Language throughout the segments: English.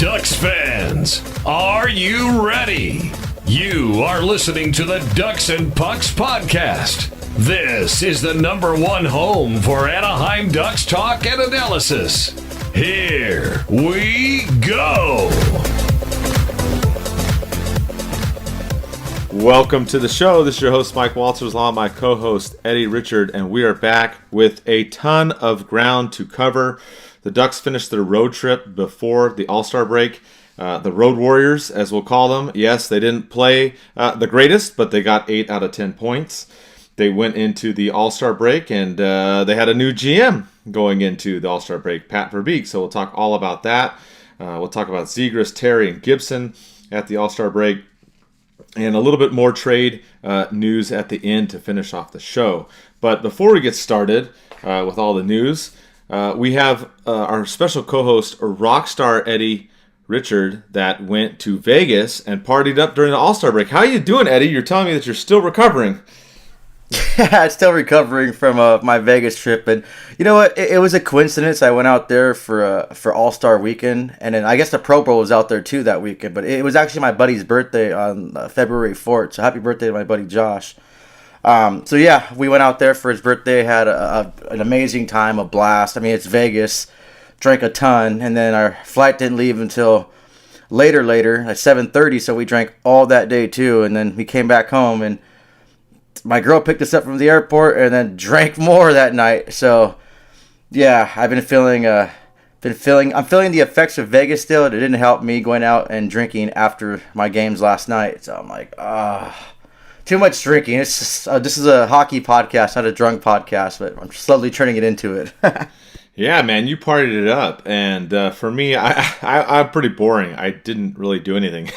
Ducks fans, are you ready? You are listening to the DucksNPucks podcast. This is the #1 home for Anaheim Ducks talk and analysis. Here we go. Welcome to the show. This is your host, Mike Walters, along with my co-host, Eddie Richard, and we are back with a ton of ground to cover. The Ducks finished their road trip before the All-Star break. The Road Warriors, as we'll call them. Yes, they didn't play the greatest, but they got 8 out of 10 points. They went into the All-Star break, and they had a new GM going into the All-Star break, Pat Verbeek. So we'll talk all about that. We'll talk about Zegras, Terry, and Gibson at the All-Star break. And a little bit more trade news at the end to finish off the show. But before we get started with all the news, we have our special co-host, Rockstar Eddie Richard, that went to Vegas and partied up during the All-Star break. How are you doing, Eddie? You're telling me that you're still recovering. Yeah, I'm still recovering from my Vegas trip, and you know what? It was a coincidence. I went out there for All-Star weekend, and then I guess the Pro Bowl was out there too that weekend. But it was actually my buddy's birthday on February 4th. So happy birthday to my buddy Josh. So yeah, we went out there for his birthday. Had an amazing time, a blast. I mean, it's Vegas. Drank a ton, and then our flight didn't leave until later at 7:30. So we drank all that day too, and then we came back home and my girl picked us up from the airport and then drank more that night. So, yeah, I've been feeling I'm feeling the effects of Vegas still. It didn't help me going out and drinking after my games last night. So I'm like, too much drinking. It's just, this is a hockey podcast, not a drunk podcast, but I'm slowly turning it into it. Yeah, man, you partied it up. And for me, I'm pretty boring. I didn't really do anything.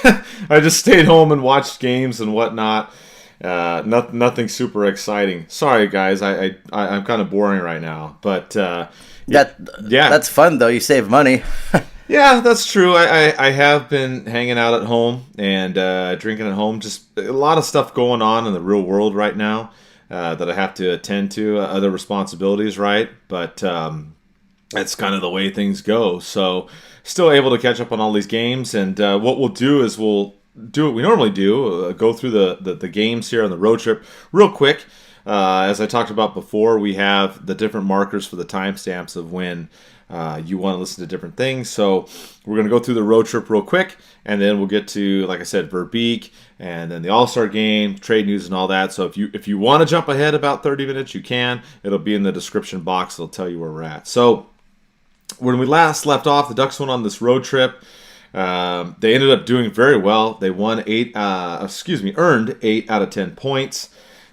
I just stayed home and watched games and whatnot. Nothing super exciting. Sorry, guys. I'm kind of boring right now, but yeah, that's fun though. You save money. Yeah, that's true. I have been hanging out at home and drinking at home. Just a lot of stuff going on in the real world right now that I have to attend to. Other responsibilities, right? But that's kind of the way things go. So still able to catch up on all these games. And what we'll do is we'll do what we normally do, go through the games here on the road trip real quick. As I talked about before, we have the different markers for the timestamps of when you want to listen to different things. So we're going to go through the road trip real quick, and then we'll get to, like I said, Verbeek, and then the All-Star game, trade news, and all that. So if you want to jump ahead about 30 minutes, you can. It'll be in the description box. It'll tell you where we're at. So when we last left off, the Ducks went on this road trip. They ended up doing very well. They earned 8 out of 10 points.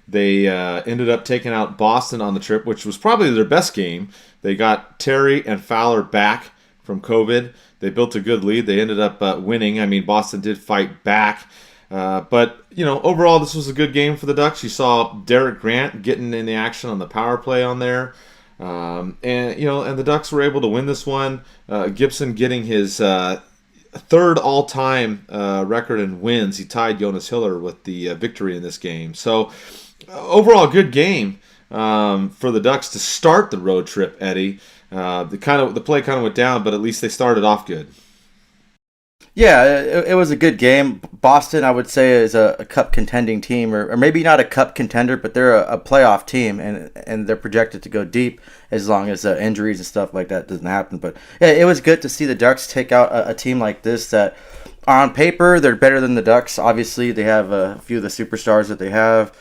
They ended up taking out Boston on the trip, which was probably their best game. They got Terry and Fowler back from COVID. They built a good lead. They ended up winning. I mean, Boston did fight back. But, overall, this was a good game for the Ducks. You saw Derek Grant getting in the action on the power play on there. And the Ducks were able to win this one. Gibson getting his third all-time record in wins. He tied Jonas Hiller with the victory in this game. So overall, good game for the Ducks to start the road trip, Eddie. The play kind of went down, but at least they started off good. Yeah, it was a good game. Boston, I would say, is a cup contending team, or maybe not a cup contender, but they're a playoff team, and they're projected to go deep as long as injuries and stuff like that doesn't happen. But yeah, it was good to see the Ducks take out a team like this that, on paper, they're better than the Ducks. Obviously, they have a few of the superstars that they have.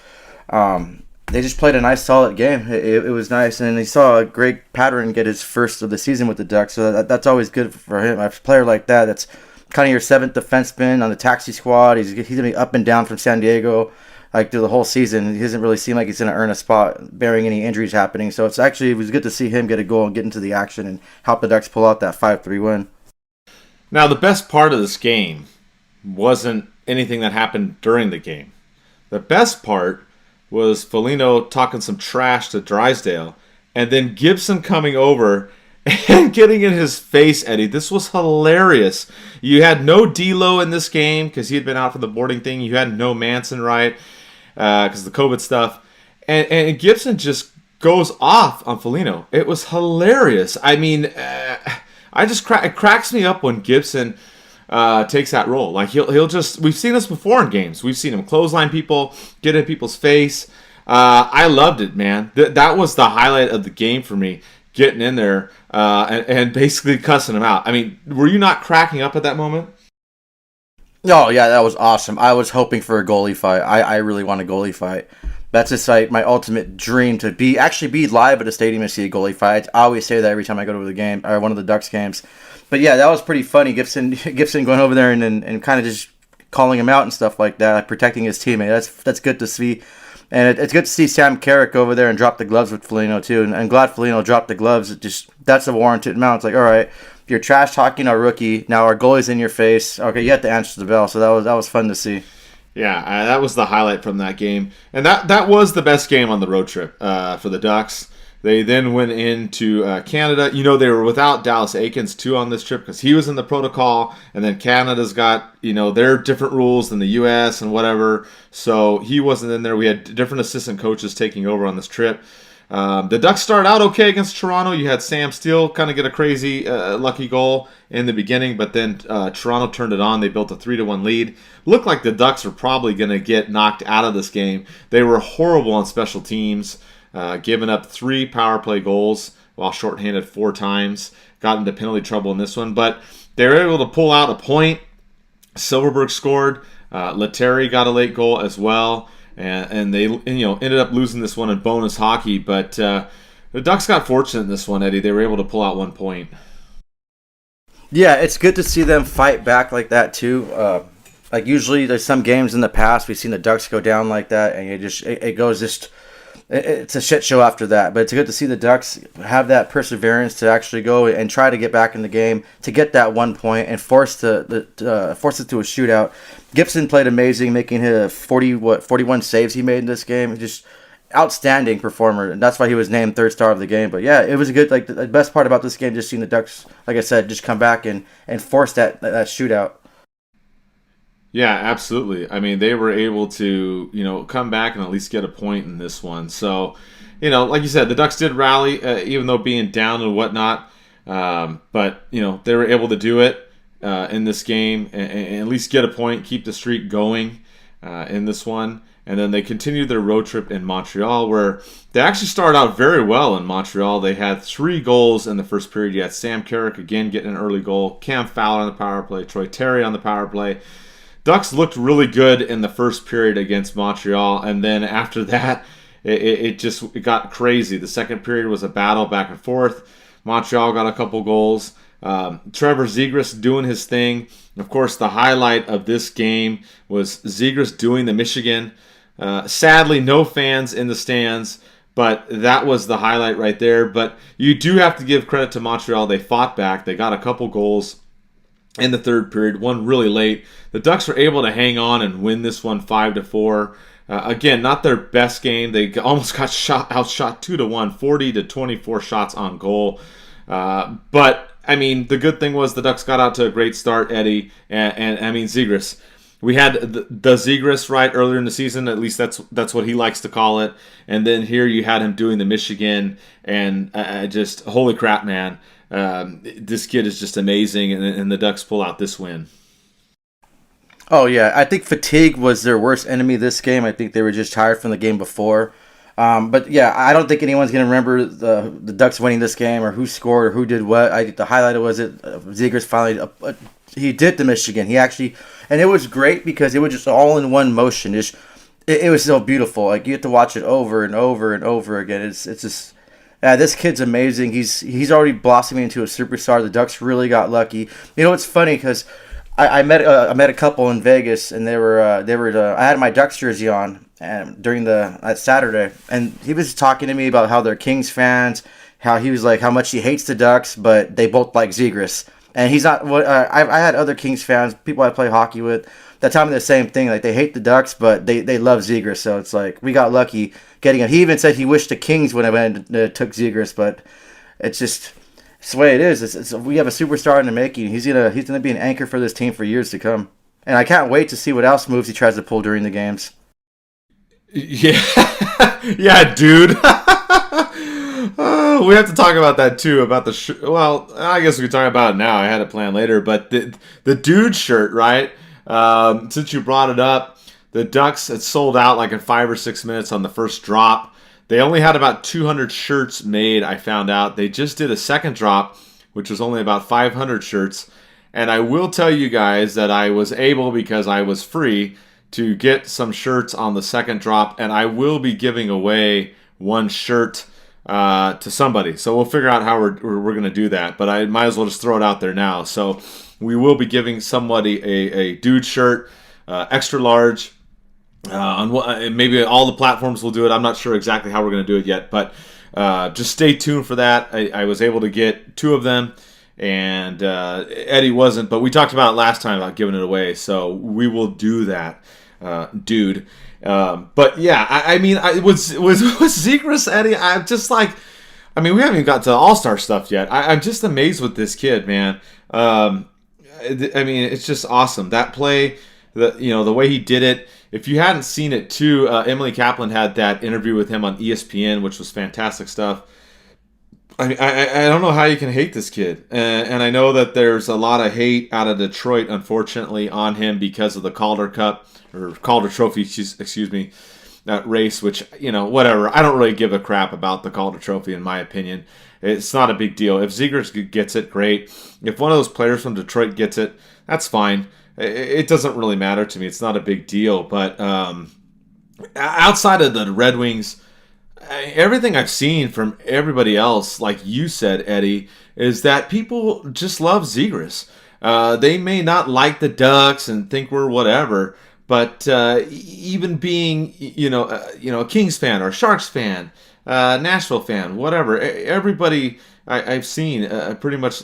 They just played a nice, solid game. It was nice, and he saw a great pattern get his first of the season with the Ducks, so that's always good for him. A player like that, that's kind of your seventh defenseman on the taxi squad. He's going to be up and down from San Diego through the whole season. He doesn't really seem like he's going to earn a spot bearing any injuries happening. So it was good to see him get a goal and get into the action and help the Ducks pull out that 5-3 win. Now, the best part of this game wasn't anything that happened during the game. The best part was Foligno talking some trash to Drysdale, and then Gibson coming over and getting in his face, Eddie. This was hilarious. You had no D'Lo in this game because he had been out for the boarding thing. You had no Manson, right? Because of the COVID stuff. And Gibson just goes off on Foligno. It was hilarious. I mean, it cracks me up when Gibson takes that role. Like he'll just, we've seen this before in games. We've seen him clothesline people, get in people's face. I loved it, man. That was the highlight of the game for me, getting in there and basically cussing him out. I mean, were you not cracking up at that moment? Oh, yeah, that was awesome. I was hoping for a goalie fight. I really want a goalie fight. That's just like my ultimate dream, to be live at a stadium and see a goalie fight. I always say that every time I go to the game, or one of the Ducks games. But yeah, that was pretty funny. Gibson going over there and kind of just calling him out and stuff like that, like protecting his teammate. That's good to see. And it's good to see Sam Carrick go over there and drop the gloves with Foligno too. And I'm glad Foligno dropped the gloves. That's a warranted amount. It's like, all right, you're trash talking our rookie. Now our goalie's in your face. Okay, you have to answer the bell. So that was fun to see. Yeah, that was the highlight from that game. And that was the best game on the road trip for the Ducks. They then went into Canada. You know, they were without Dallas Aikens, too, on this trip because he was in the protocol. And then Canada's got, their different rules than the U.S. and whatever. So he wasn't in there. We had different assistant coaches taking over on this trip. The Ducks started out okay against Toronto. You had Sam Steele kind of get a crazy lucky goal in the beginning, but then Toronto turned it on. They built a 3-1 lead. Looked like the Ducks were probably going to get knocked out of this game. They were horrible on special teams, giving up 3 power play goals while shorthanded 4 times. Got into penalty trouble in this one, but they were able to pull out a point. Silverberg scored. Lettieri got a late goal as well. And they ended up losing this one in bonus hockey, but the Ducks got fortunate in this one, Eddie. They were able to pull out 1 point. Yeah, it's good to see them fight back like that too. Like usually, there's some games in the past we've seen the Ducks go down like that, and it's a shit show after that. But it's good to see the Ducks have that perseverance to actually go and try to get back in the game, to get that 1 point and force it to a shootout. Gibson played amazing, making his 41 saves he made in this game. Just outstanding performer, and that's why he was named 3rd star of the game. But yeah, it was a good, like, the best part about this game, just seeing the Ducks, like I said, just come back and force that shootout. Yeah, absolutely. I mean, they were able to, come back and at least get a point in this one. So, like you said, the Ducks did rally, even though being down and whatnot. But, they were able to do it in this game and at least get a point, keep the streak going in this one. And then they continued their road trip in Montreal, where they actually started out very well in Montreal. They had 3 goals in the first period. You had Sam Carrick again getting an early goal, Cam Fowler on the power play, Troy Terry on the power play. Ducks looked really good in the first period against Montreal, and then after that, it got crazy. The second period was a battle back and forth. Montreal got a couple goals. Trevor Zegras doing his thing. Of course, the highlight of this game was Zegras doing the Michigan. Sadly, no fans in the stands, but that was the highlight right there. But you do have to give credit to Montreal. They fought back. They got a couple goals in the third period, one really late. The Ducks were able to hang on and win this one 5-4. Again, not their best game. They almost got outshot 2-1, 40-24 shots on goal. But I mean, the good thing was the Ducks got out to a great start, Eddie, and I mean Zegras. We had the Zegras right earlier in the season. At least that's what he likes to call it. And then here you had him doing the Michigan, and just holy crap, man. This kid is just amazing, and the Ducks pull out this win. Oh, yeah. I think fatigue was their worst enemy this game. I think they were just tired from the game before. But, yeah, I don't think anyone's going to remember the Ducks winning this game or who scored or who did what. I think the highlight was Zegras finally he did the Michigan. He actually – and it was great because it was just all in one motion. It was so beautiful. Like, you have to watch it over and over and over again. It's just – yeah, this kid's amazing. He's already blossoming into a superstar. The Ducks really got lucky. You know, it's funny because I met a couple in Vegas, and they were I had my Ducks jersey on during that Saturday, and he was talking to me about how they're Kings fans, how he was like how much he hates the Ducks, but they both like Zegras. And he's not. I had other Kings fans, people I play hockey with, that tell me the same thing. Like they hate the Ducks, but they love Zegras. So it's like we got lucky getting him. He even said he wished the Kings would have took Zegras, but it's just it's the way it is. We have a superstar in the making. He's gonna be an anchor for this team for years to come. And I can't wait to see what else moves he tries to pull during the games. Yeah, yeah, dude. Oh we have to talk about that too. About the well, I guess we can talk about it now. I had it planned later, but the dude shirt, right? Since you brought it up, the Ducks had sold out like in 5 or 6 minutes on the first drop. They only had about 200 shirts made. I found out they just did a second drop, which was only about 500 shirts. And I will tell you guys that I was able, because I was free, to get some shirts on the second drop, and I will be giving away one shirt to somebody. So we'll figure out how we're going to do that, but I might as well just throw it out there now. So we will be giving somebody a dude shirt, extra large. On maybe all the platforms will do it. I'm not sure exactly how we're going to do it yet, but just stay tuned for that. I was able to get 2 of them, and Eddie wasn't, but we talked about it last time about giving it away, so we will do that. Dude. But yeah, I mean, was Zegras, Eddie? I'm just like, I mean, we haven't even got to the All-Star stuff yet. I'm just amazed with this kid, man. I mean, it's just awesome. That play, the way he did it. If you hadn't seen it too, Emily Kaplan had that interview with him on ESPN, which was fantastic stuff. I mean, I don't know how you can hate this kid. And I know that there's a lot of hate out of Detroit, unfortunately, on him because of the Calder Cup, or Calder Trophy, excuse me, that race, which, whatever. I don't really give a crap about the Calder Trophy, in my opinion. It's not a big deal. If Zegras gets it, great. If one of those players from Detroit gets it, that's fine. It doesn't really matter to me. It's not a big deal. But outside of the Red Wings, everything I've seen from everybody else, like you said, Eddie, is that people just love Zegras. They may not like the Ducks and think we're whatever, but even being, a Kings fan or a Sharks fan, Nashville fan, whatever, everybody I've seen pretty much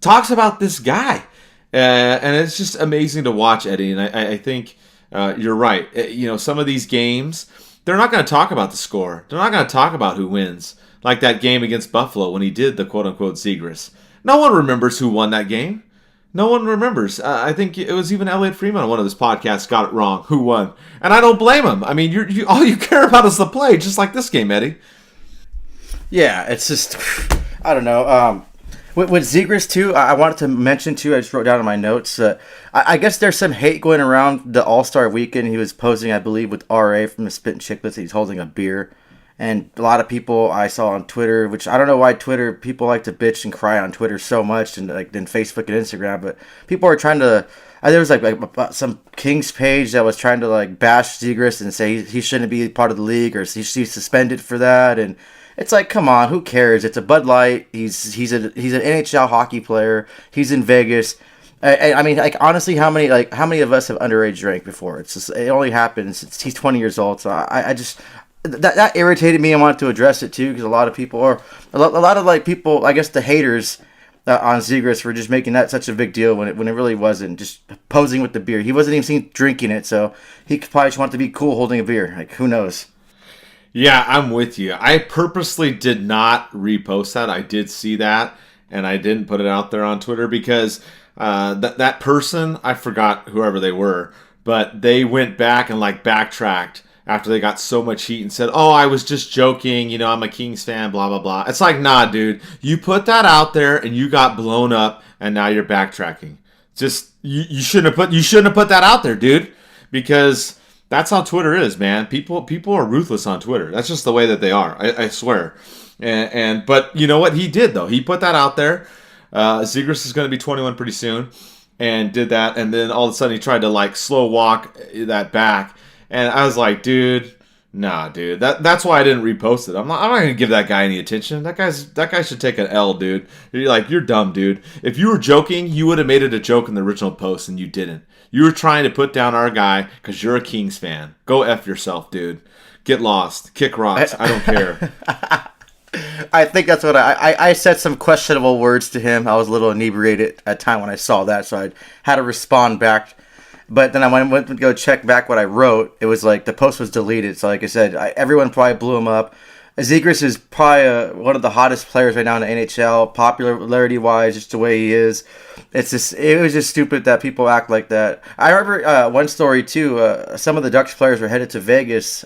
talks about this guy. And it's just amazing to watch, Eddie. And I think you're right. Some of these games, they're not going to talk about the score. They're not going to talk about who wins. Like that game against Buffalo when he did the quote-unquote Zegras. No one remembers who won that game. No one remembers. I think it was even Elliot Freeman on one of his podcasts got it wrong. Who won? And I don't blame him. I mean, all you care about is the play, just like this game, Eddie. Yeah, it's just, I don't know. With Zegras, too, I wanted to mention, too, I just wrote down in my notes, I guess there's some hate going around the All-Star weekend. He was posing, I believe, with R.A. from the Spit and Chicklets. He's holding a beer. And a lot of people I saw on Twitter, which I don't know why people like to bitch and cry on Twitter so much, and like than Facebook and Instagram, but people are trying to, there was like some Kings page that was trying to like bash Zegras and say he shouldn't be part of the league, or he's suspended for that. And it's like, come on, who cares? It's a Bud Light. He's an NHL hockey player. He's in Vegas. I mean, like, honestly, how many of us have underage drank before? It's just, it only happens. He's 20 years old, so I just that irritated me. I wanted to address it too, because a lot of people, or a lot of like people, I guess the haters on Zegras, were just making that such a big deal when it really wasn't. Just posing with the beer. He wasn't even seen drinking it, so he probably just wanted to be cool holding a beer. Like, who knows? Yeah, I'm with you. I purposely did not repost that. I did see that, and I didn't put it out there on Twitter because that person, I forgot whoever they were, but they went back and like backtracked after they got so much heat and said, "Oh, I was just joking. I'm a Kings fan, blah, blah, blah." It's like, nah, dude. You put that out there and you got blown up, and now you're backtracking. Just, you shouldn't have put that out there, dude, because that's how Twitter is, man. People are ruthless on Twitter. That's just the way that they are. I swear. But you know what he did though? He put that out there. Zegras is going to be 21 pretty soon, and did that. And then all of a sudden he tried to like slow walk that back, and I was like, dude, nah, dude. That's why I didn't repost it. I'm not going to give that guy any attention. That guy should take an L, dude. You're dumb, dude. If you were joking, you would have made it a joke in the original post, and you didn't. You were trying to put down our guy because you're a Kings fan. Go F yourself, dude. Get lost. Kick rocks. I don't care. I think that's what I said some questionable words to him. I was a little inebriated at the time when I saw that, so I had to respond back. But then I went to go check back what I wrote. It was like the post was deleted. So like I said, everyone probably blew him up. Zegras is probably one of the hottest players right now in the NHL, popularity-wise, just the way he is. It was just stupid that people act like that. I remember one story, too. Some of the Ducks players were headed to Vegas,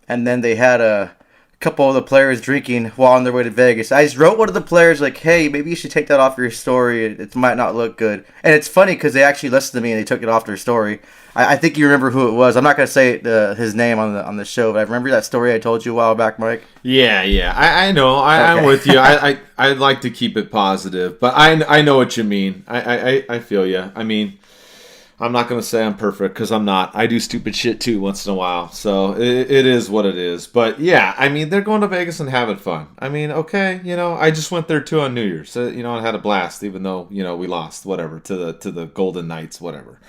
and then they had couple of the players drinking while on their way to Vegas. I just wrote one of the players like, "Hey, maybe you should take that off your story. It might not look good." And it's funny because they actually listened to me and they took it off their story. I think you remember who it was. I'm not gonna say his name on the show, but I remember that story I told you a while back, Mike. Yeah. I know. I'm with you. I like to keep it positive, but I know what you mean. I feel you. I mean, I'm not going to say I'm perfect because I'm not. I do stupid shit too once in a while. So it is what it is. But yeah, I mean, they're going to Vegas and having fun. I mean, okay, I just went there too on New Year's. So, I had a blast, even though, we lost, whatever, to the Golden Knights, whatever.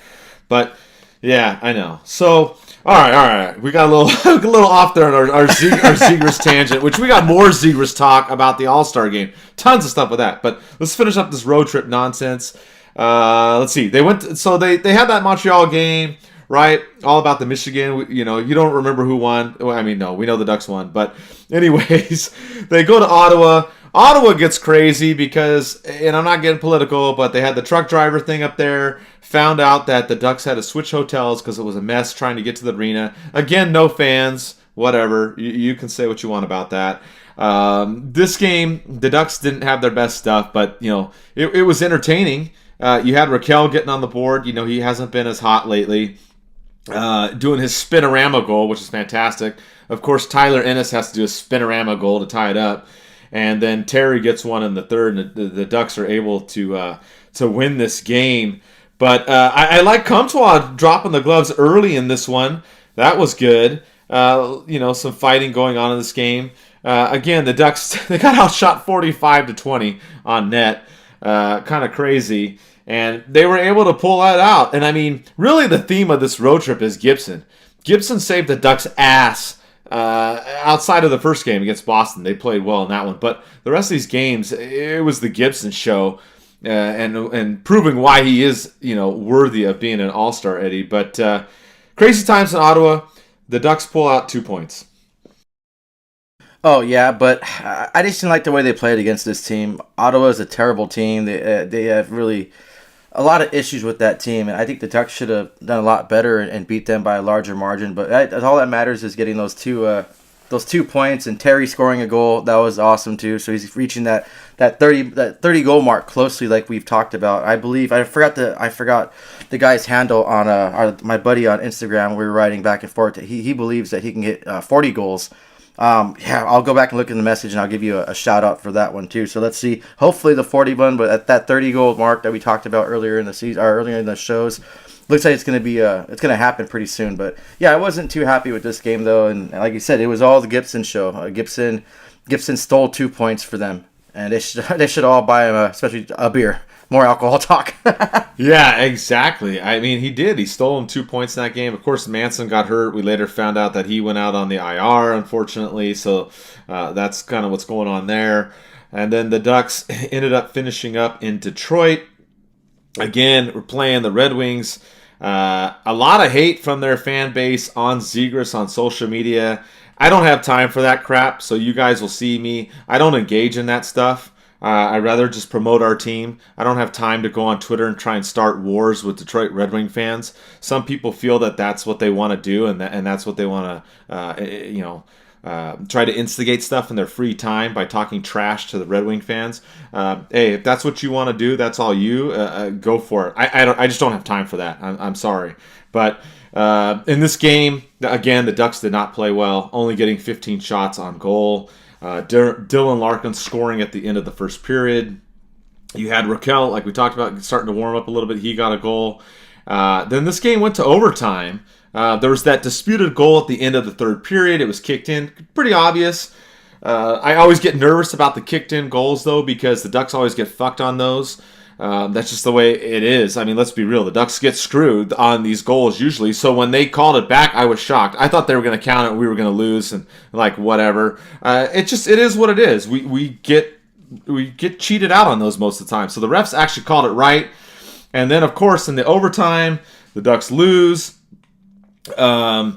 But yeah, I know. So, all right. We got a little off there on our Zegras tangent, which we got more Zegras talk about the All-Star game. Tons of stuff with that. But let's finish up this road trip nonsense. Let's see. They had that Montreal game, right? All about the Michigan. You don't remember who won. Well, I mean, no, we know the Ducks won. But anyways, they go to Ottawa. Ottawa gets crazy because, and I'm not getting political, but they had the truck driver thing up there. Found out that the Ducks had to switch hotels because it was a mess trying to get to the arena. Again, no fans. Whatever. You can say what you want about that. This game, the Ducks didn't have their best stuff, but, it was entertaining. You had Raquel getting on the board. He hasn't been as hot lately. Doing his spinorama goal, which is fantastic. Of course, Tyler Ennis has to do a spinorama goal to tie it up. And then Terry gets one in the third, and the Ducks are able to win this game. But I like Comtois dropping the gloves early in this one. That was good. Some fighting going on in this game. Again, the Ducks, they got outshot 45-20 on net. Kind of crazy. And they were able to pull that out. And I mean, really the theme of this road trip is Gibson. Gibson saved the Ducks' ass outside of the first game against Boston. They played well in that one. But the rest of these games, it was the Gibson show. And proving why he is, worthy of being an all-star, Eddie. But crazy times in Ottawa. The Ducks pull out 2 points. Oh, yeah, but I just didn't like the way they played against this team. Ottawa is a terrible team. They have really a lot of issues with that team, and I think the Ducks should have done a lot better and beat them by a larger margin. But all that matters is getting those 2 points, and Terry scoring a goal. That was awesome, too. So he's reaching that 30 goal mark closely, like we've talked about. I believe I forgot the guy's handle on my buddy on Instagram. We were writing back and forth. He believes that he can get 40 goals. I'll go back and look in the message, and I'll give you a shout out for that one too. So let's see. Hopefully the 41, but at that 30 goal mark that we talked about earlier in the season, or earlier in the shows, looks like it's going to happen pretty soon. But yeah, I wasn't too happy with this game though, and like you said, it was all the Gibson show. Gibson stole 2 points for them, and they should all buy him, especially a beer. More alcohol talk. Yeah, exactly. I mean, he did. He stole him 2 points in that game. Of course, Manson got hurt. We later found out that he went out on the IR, unfortunately. So that's kind of what's going on there. And then the Ducks ended up finishing up in Detroit. Again, we're playing the Red Wings. A lot of hate from their fan base on Zegras on social media. I don't have time for that crap, so you guys will see me. I don't engage in that stuff. I'd rather just promote our team. I don't have time to go on Twitter and try and start wars with Detroit Red Wing fans. Some people feel that that's what they want to do, and that's what they want to, try to instigate stuff in their free time by talking trash to the Red Wing fans. Hey, if that's what you want to do, that's all you. Go for it. I just don't have time for that. I'm sorry, but in this game, again, the Ducks did not play well, only getting 15 shots on goal. Dylan Larkin scoring at the end of the first period. You had Raquel, like we talked about, starting to warm up a little bit. He got a goal. Then this game went to overtime. There was that disputed goal at the end of the third period. It was kicked in. Pretty obvious. I always get nervous about the kicked in goals, though, because the Ducks always get fucked on those. That's just the way it is. I mean, let's be real. The Ducks get screwed on these goals usually. So when they called it back, I was shocked. I thought they were going to count it. We were going to lose and like whatever. It is what it is. We get cheated out on those most of the time. So the refs actually called it right. And then, of course, in the overtime, the Ducks lose. Kind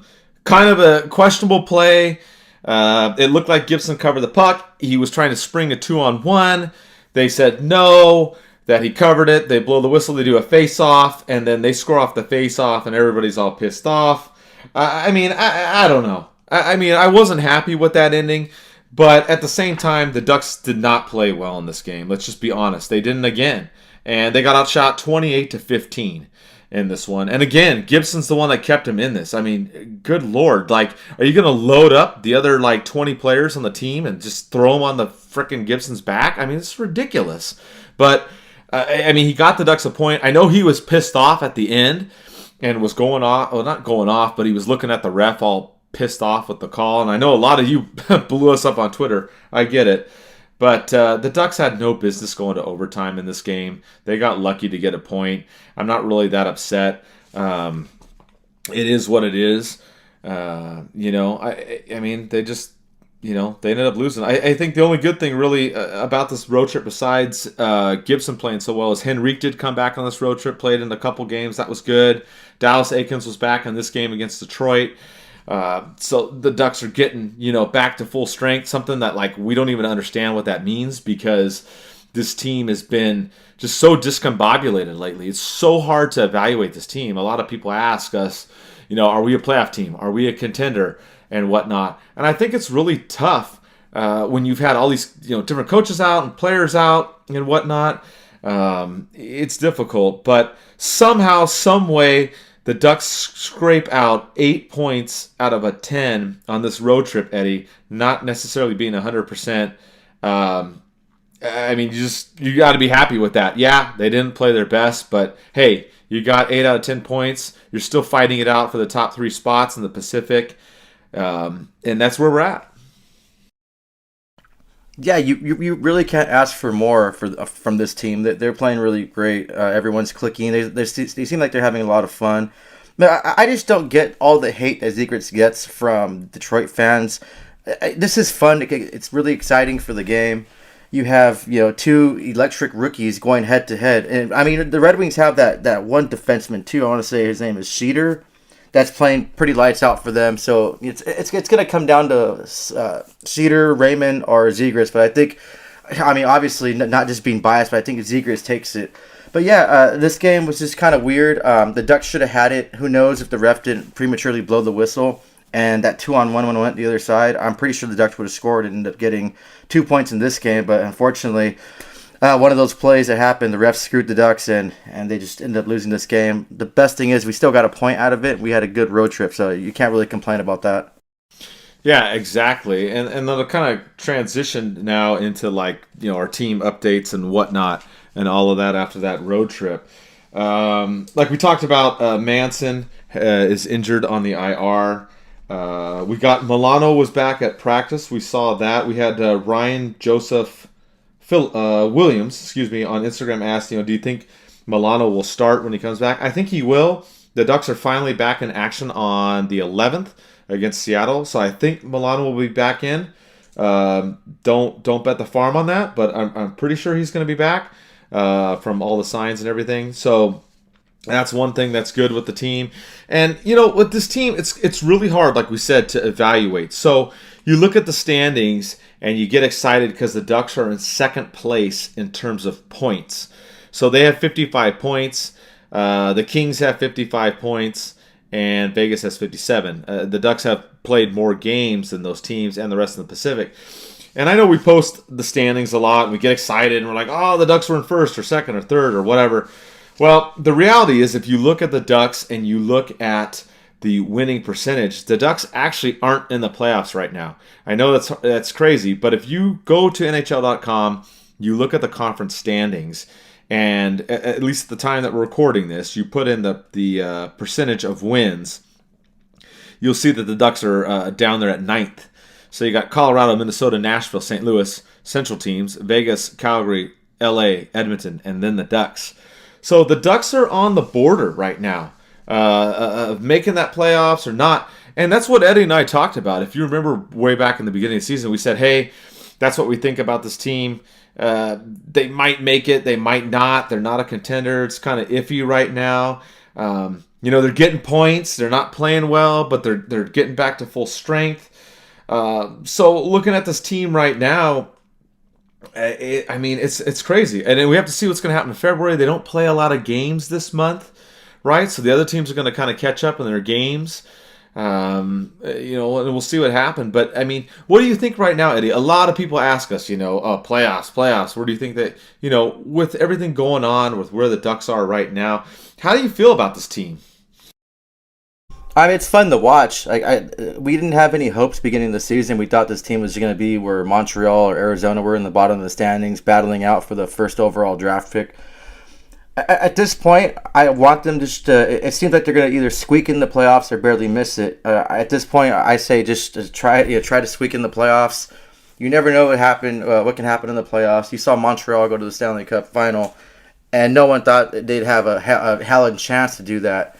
of a questionable play. It looked like Gibson covered the puck. He was trying to spring a 2-on-1. They said no, that he covered it. They blow the whistle. They do a face-off, and then they score off the face-off, and everybody's all pissed off. I mean, I don't know. I mean, I wasn't happy with that ending, but at the same time, the Ducks did not play well in this game. Let's just be honest. They didn't again. And they got outshot 28-15 in this one. And again, Gibson's the one that kept him in this. I mean, good Lord. Like, are you going to load up the other, 20 players on the team and just throw them on the frickin' Gibson's back? I mean, it's ridiculous. But, he got the Ducks a point. I know he was pissed off at the end and was going off. Well, not going off, but he was looking at the ref all pissed off with the call. And I know a lot of you blew us up on Twitter. I get it. But the Ducks had no business going to overtime in this game. They got lucky to get a point. I'm not really that upset. It is what it is. They just, they ended up losing. I think the only good thing really about this road trip besides Gibson playing so well is Henrique did come back on this road trip, played in a couple games. That was good. Dallas Aikens was back in this game against Detroit. So the Ducks are getting, back to full strength, something that we don't even understand what that means because this team has been just so discombobulated lately. It's so hard to evaluate this team. A lot of people ask us, are we a playoff team? Are we a contender and whatnot? And I think it's really tough when you've had all these, different coaches out and players out and whatnot. It's difficult, but somehow, some way, the Ducks scrape out 8 points out of a 10 on this road trip, Eddie, not necessarily being 100%. You got to be happy with that. Yeah, they didn't play their best, but hey, you got 8 out of 10 points. You're still fighting it out for the top 3 spots in the Pacific, and that's where we're at. Yeah, you really can't ask for more from this team. They're playing really great. Everyone's clicking. They seem like they're having a lot of fun. But I just don't get all the hate that Zegras gets from Detroit fans. This is fun. It's really exciting for the game. You have 2 electric rookies going head to head, and the Red Wings have that one defenseman too. I want to say his name is Sheeter. That's playing pretty lights out for them. So it's going to come down to Cedar, Raymond, or Zegras. But I think, obviously not just being biased, but I think Zegras takes it. But yeah, this game was just kind of weird. The Ducks should have had it. Who knows if the ref didn't prematurely blow the whistle and that 2-on-1 when it went the other side. I'm pretty sure the Ducks would have scored and ended up getting 2 points in this game. But unfortunately, one of those plays that happened, the refs screwed the Ducks, and they just ended up losing this game. The best thing is we still got a point out of it. We had a good road trip, so you can't really complain about that. Yeah, exactly. And then to kind of transition now into our team updates and whatnot and all of that after that road trip. Like we talked about, Manson is injured on the IR. We got Milano was back at practice. We saw that. We had Ryan Joseph Williams, on Instagram asked, do you think Milano will start when he comes back? I think he will. The Ducks are finally back in action on the 11th against Seattle, so I think Milano will be back in. Don't bet the farm on that, but I'm pretty sure he's going to be back from all the signs and everything. So that's one thing that's good with the team. And, with this team, it's really hard, like we said, to evaluate. So you look at the standings and you get excited because the Ducks are in second place in terms of points. So they have 55 points. The Kings have 55 points. And Vegas has 57. The Ducks have played more games than those teams and the rest of the Pacific. And I know we post the standings a lot and we get excited and we're like, oh, the Ducks were in first or second or third or whatever. Well, the reality is if you look at the Ducks and you look at the winning percentage, the Ducks actually aren't in the playoffs right now. I know that's crazy, but if you go to NHL.com, you look at the conference standings, and at least at the time that we're recording this, you put in the percentage of wins, you'll see that the Ducks are down there at 9th. So you got Colorado, Minnesota, Nashville, St. Louis, Central teams, Vegas, Calgary, LA, Edmonton, and then the Ducks. So the Ducks are on the border right now of making that playoffs or not. And that's what Eddie and I talked about. If you remember way back in the beginning of the season, we said, hey, that's what we think about this team. They might make it. They might not. They're not a contender. It's kind of iffy right now. They're getting points. They're not playing well, but they're getting back to full strength. So looking at this team right now, it's crazy. And then we have to see what's going to happen in February. They don't play a lot of games this month, right? So the other teams are going to kind of catch up in their games. And we'll see what happens. But I mean, what do you think right now, Eddie? A lot of people ask us, playoffs. Where do you think that, with everything going on, with where the Ducks are right now, how do you feel about this team? I mean, it's fun to watch. We didn't have any hopes beginning of the season. We thought this team was going to be where Montreal or Arizona were in the bottom of the standings, battling out for the first overall draft pick. At this point, I want them just to. It seems like they're going to either squeak in the playoffs or barely miss it. At this point, I say just to try to squeak in the playoffs. You never know what can happen in the playoffs. You saw Montreal go to the Stanley Cup final, and no one thought they'd have a hell chance to do that.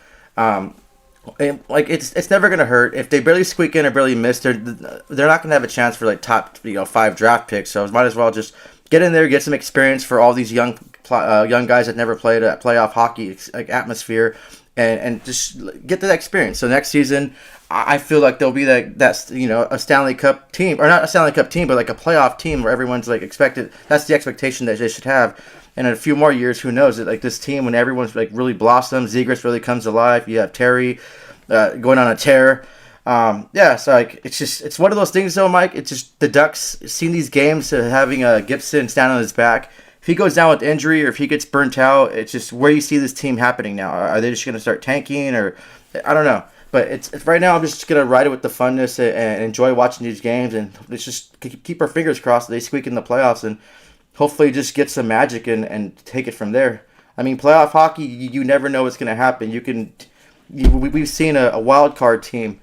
It's never gonna hurt if they barely squeak in or barely miss. They're not gonna have a chance for top 5 draft picks. So might as well just get in there, get some experience for all these young guys that never played a playoff hockey atmosphere, and just get that experience. So next season, I feel like they'll be a Stanley Cup team, or not a Stanley Cup team, but a playoff team where everyone's expected. That's the expectation that they should have. And in a few more years, who knows? This team, when everyone's really blossoms, Zegras really comes alive. You have Terry going on a tear. It's one of those things though, Mike. It's just the Ducks seeing these games, having Gibson stand on his back. If he goes down with injury or if he gets burnt out, it's just where you see this team happening now. Are they just going to start tanking, or I don't know. But it's right now. I'm just gonna ride it with the funness and enjoy watching these games, and let's just keep our fingers crossed that they squeak in the playoffs and hopefully just get some magic and take it from there. I mean, playoff hockey, you never know what's gonna happen. We've seen a wild card team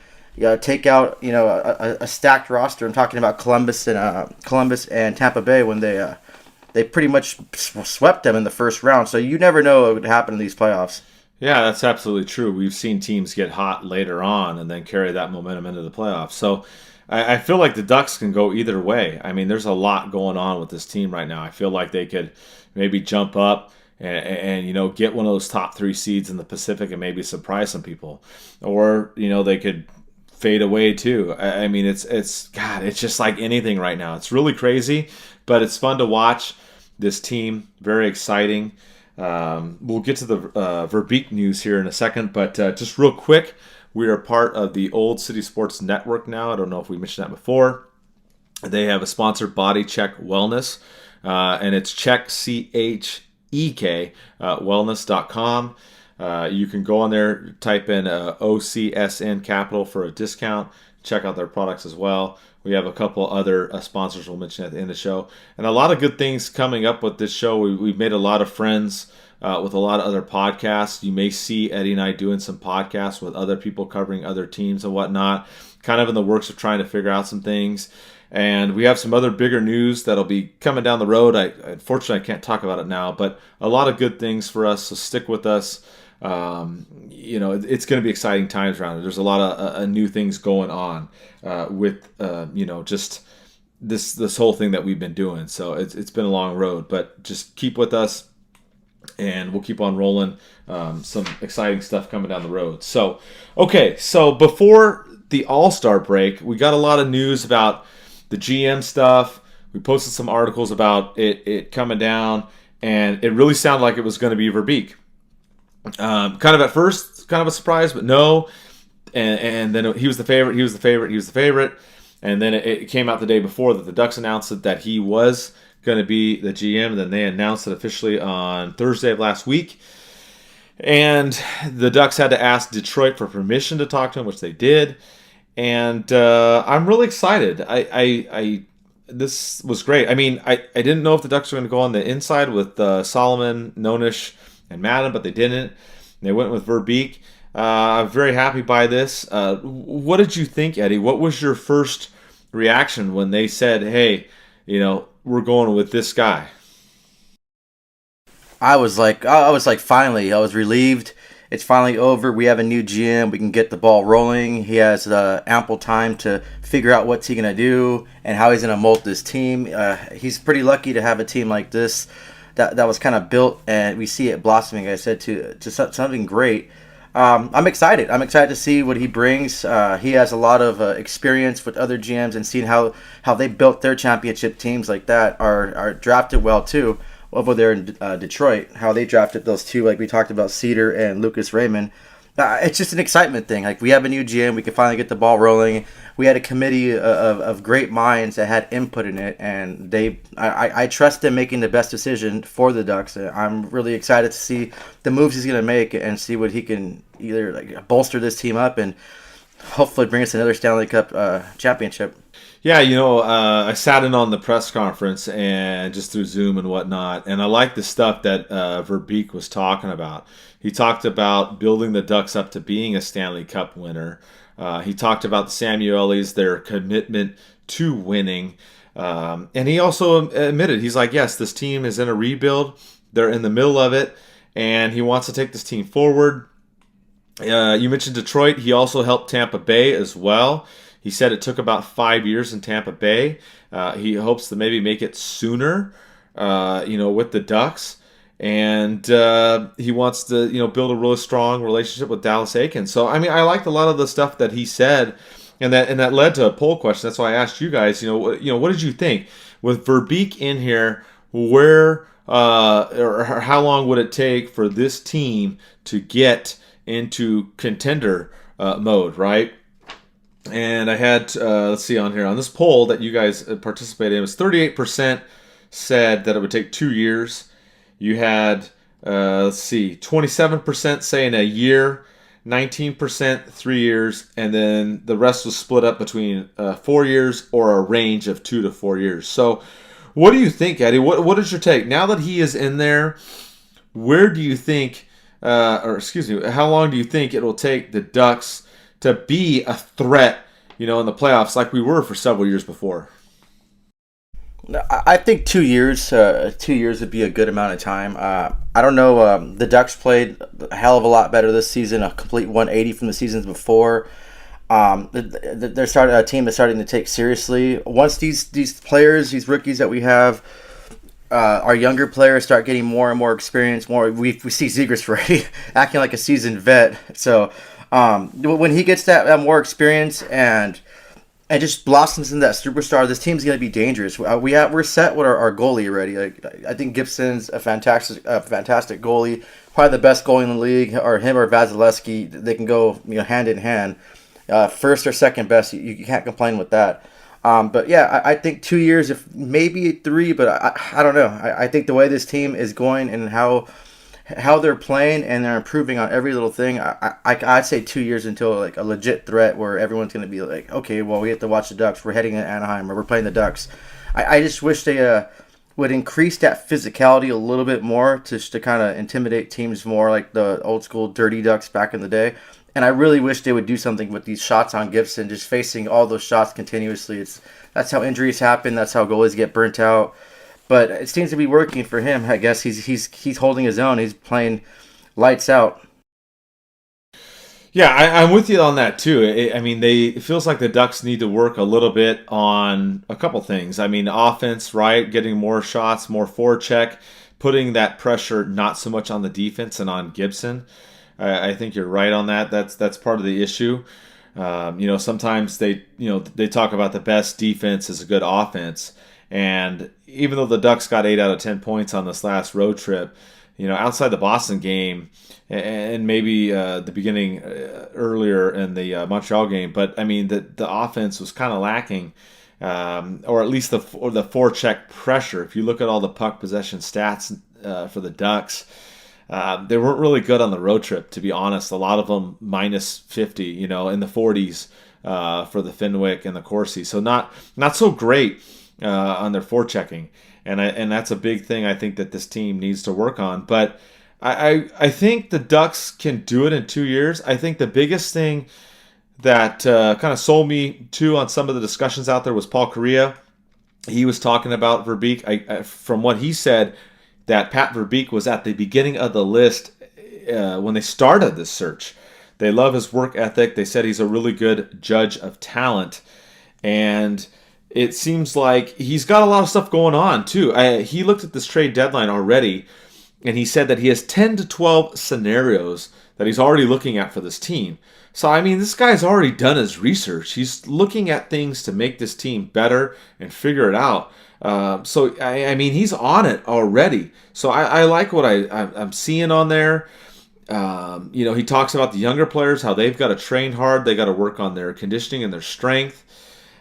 take out a stacked roster. I'm talking about Columbus and Tampa Bay when they pretty much swept them in the first round. So you never know what would happen in these playoffs. Yeah, that's absolutely true. We've seen teams get hot later on and then carry that momentum into the playoffs. So I feel like the Ducks can go either way. I mean, there's a lot going on with this team right now. I feel like they could maybe jump up and get one of those top 3 seeds in the Pacific and maybe surprise some people. Or, they could fade away too. I mean, it's just like anything right now. It's really crazy, but it's fun to watch this team. Very exciting. We'll get to the Verbeek news here in a second, but just real quick, we are part of the Old City Sports Network now. I don't know if we mentioned that before. They have a sponsor, Body Check Wellness, and it's Check, CHEK, wellness.com. You can go on there, type in OCSN Capital for a discount. Check out their products as well. We have a couple other sponsors we'll mention at the end of the show. And a lot of good things coming up with this show. We've made a lot of friends with a lot of other podcasts. You may see Eddie and I doing some podcasts with other people covering other teams and whatnot. Kind of in the works of trying to figure out some things. And we have some other bigger news that'll be coming down the road. Unfortunately, I can't talk about it now, but a lot of good things for us, so stick with us. It's going to be exciting times around it. There's a lot of new things going on with just this whole thing that we've been doing. So it's been a long road, but just keep with us, and we'll keep on rolling. Some exciting stuff coming down the road. So before the All-Star break, we got a lot of news about the GM stuff. We posted some articles about it coming down, and it really sounded like it was going to be Verbeek. Kind of at first, kind of a surprise, but no. And then he was the favorite. And then it came out the day before that the Ducks announced that he was going to be the GM. And then they announced it officially on Thursday of last week. And the Ducks had to ask Detroit for permission to talk to him, which they did. And I'm really excited. This was great. I mean, I didn't know if the Ducks were going to go on the inside with Solomon, Nonish, and Madden, but they didn't. They went with Verbeek. I'm very happy by this. What did you think, Eddie? What was your first reaction when they said, hey, we're going with this guy? I was like, finally. I was relieved. It's finally over. We have a new GM. We can get the ball rolling. He has ample time to figure out what's he going to do and how he's going to mold this team. He's pretty lucky to have a team like this that was kind of built, and we see it blossoming, like I said, to something great. I'm excited. I'm excited to see what he brings. He has a lot of experience with other GMs and seeing how they built their championship teams like that are drafted well too. Over there in Detroit, how they drafted those two, like we talked about, Cedar and Lucas Raymond. It's just an excitement thing. Like, we have a new GM, we can finally get the ball rolling. We had a committee of great minds that had input in it, and I trust them making the best decision for the Ducks. I'm really excited to see the moves he's going to make and see what he can either like bolster this team up and hopefully bring us another Stanley Cup championship. Yeah, I sat in on the press conference and just through Zoom and whatnot, and I like the stuff that Verbeek was talking about. He talked about building the Ducks up to being a Stanley Cup winner. He talked about the Samuelis, their commitment to winning. And he also admitted, he's like, yes, this team is in a rebuild. They're in the middle of it, and he wants to take this team forward. You mentioned Detroit. He also helped Tampa Bay as well. He said it took about 5 years in Tampa Bay. He hopes to maybe make it sooner, with the Ducks. And he wants to, build a really strong relationship with Dallas Eakins. So, I mean, I liked a lot of the stuff that he said, and that led to a poll question. That's why I asked you guys, what did you think? With Verbeek in here, where or how long would it take for this team to get into contender mode, right? And I had, let's see on here, on this poll that you guys participated in, it was 38% said that it would take 2 years. You had, 27% saying a year, 19% 3 years, and then the rest was split up between 4 years or a range of 2 to 4 years. So what do you think, Eddie? What is your take? Now that he is in there, where do you think, how long do you think it will take the Ducks to be a threat, in the playoffs like we were for several years before? I think 2 years. 2 years would be a good amount of time. I don't know. The Ducks played a hell of a lot better this season. A complete 180 from the seasons before. They're starting a team that's starting to take seriously. Once these players, these rookies that we have, our younger players start getting more and more experience. We see Zegras already acting like a seasoned vet. So when he gets that more experience and just blossoms into that superstar, this team's going to be dangerous. We're set with our goalie already. Like, I think Gibson's a fantastic goalie, probably the best goalie in the league. Or him or Vasilevsky, they can go hand in hand. First or second best, you can't complain with that. But yeah, I think 2 years, if maybe 3, but I don't know. I think the way this team is going and how they're playing and they're improving on every little thing, I'd say 2 years until like a legit threat where everyone's going to be like, okay, well, we have to watch the Ducks. We're heading to Anaheim or we're playing the Ducks. I just wish they would increase that physicality a little bit more to kind of intimidate teams more like the old school Dirty Ducks back in the day. And I really wish they would do something with these shots on Gibson, just facing all those shots continuously. That's how injuries happen. That's how goalies get burnt out. But it seems to be working for him. I guess he's holding his own. He's playing lights out. Yeah, I'm with you on that too. It feels like the Ducks need to work a little bit on a couple things. Offense, right? Getting more shots, more forecheck, putting that pressure not so much on the defense and on Gibson. I think you're right on that. That's part of the issue. Sometimes they talk about the best defense is a good offense. And even though the Ducks got 8 out of 10 points on this last road trip, outside the Boston game and maybe the beginning earlier in the Montreal game, but the offense was kind of lacking, or at least the forecheck pressure. If you look at all the puck possession stats for the Ducks, they weren't really good on the road trip, to be honest. A lot of them minus 50, in the 40s for the Fenwick and the Corsi. So not so great on their forechecking, and that's a big thing I think that this team needs to work on. But I think the Ducks can do it in 2 years. I think the biggest thing that kind of sold me too on some of the discussions out there was Paul Kariya. He was talking about Verbeek. From what he said, that Pat Verbeek was at the beginning of the list when they started this search. They love his work ethic. They said he's a really good judge of talent, and it seems like he's got a lot of stuff going on, too. He looked at this trade deadline already, and he said that he has 10 to 12 scenarios that he's already looking at for this team. So, this guy's already done his research. He's looking at things to make this team better and figure it out. He's on it already. So, I like what I'm seeing on there. He talks about the younger players, how they've got to train hard, they got to work on their conditioning and their strength.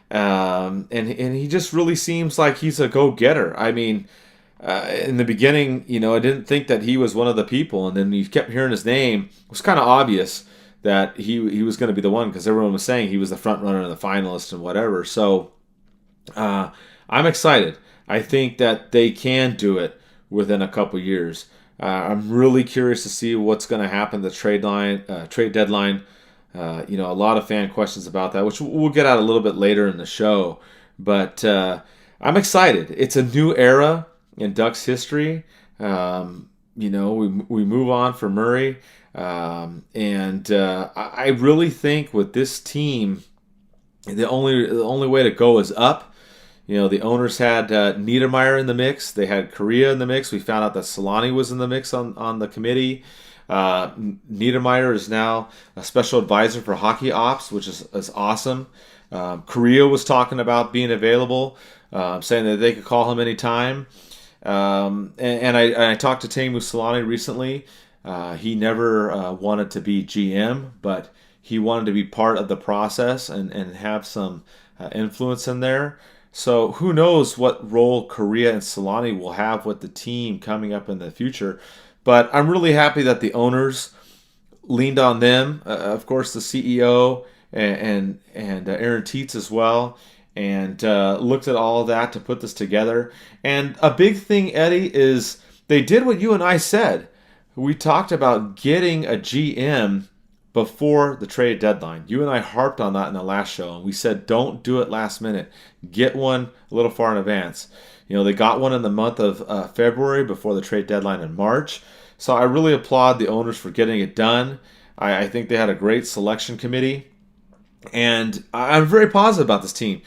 And he just really seems like he's a go-getter. I mean, in the beginning, I didn't think that he was one of the people, and then you kept hearing his name. It was kind of obvious that he was going to be the one because everyone was saying he was the front runner and the finalist and whatever. So I'm excited. I think that they can do it within a couple years. I'm really curious to see what's going to happen at the trade deadline. A lot of fan questions about that, which we'll get at a little bit later in the show. But I'm excited. It's a new era in Ducks history. We move on from Murray. I really think with this team, the only way to go is up. The owners had Niedermeyer in the mix. They had Correa in the mix. We found out that Solani was in the mix on the committee. Niedermeyer is now a special advisor for hockey ops, which is awesome. Correa was talking about being available, saying that they could call him anytime. I talked to Teemu Solani recently. He never wanted to be GM, but he wanted to be part of the process and have some influence in there. So who knows what role Correa and Solani will have with the team coming up in the future. But I'm really happy that the owners leaned on them. Of course, the CEO and Aaron Tietz as well, and looked at all of that to put this together. And a big thing, Eddie, is they did what you and I said. We talked about getting a GM before the trade deadline. You and I harped on that in the last show, and we said don't do it last minute. Get one a little far in advance. They got one in the month of February before the trade deadline in March. So I really applaud the owners for getting it done. I think they had a great selection committee. And I'm very positive about this team.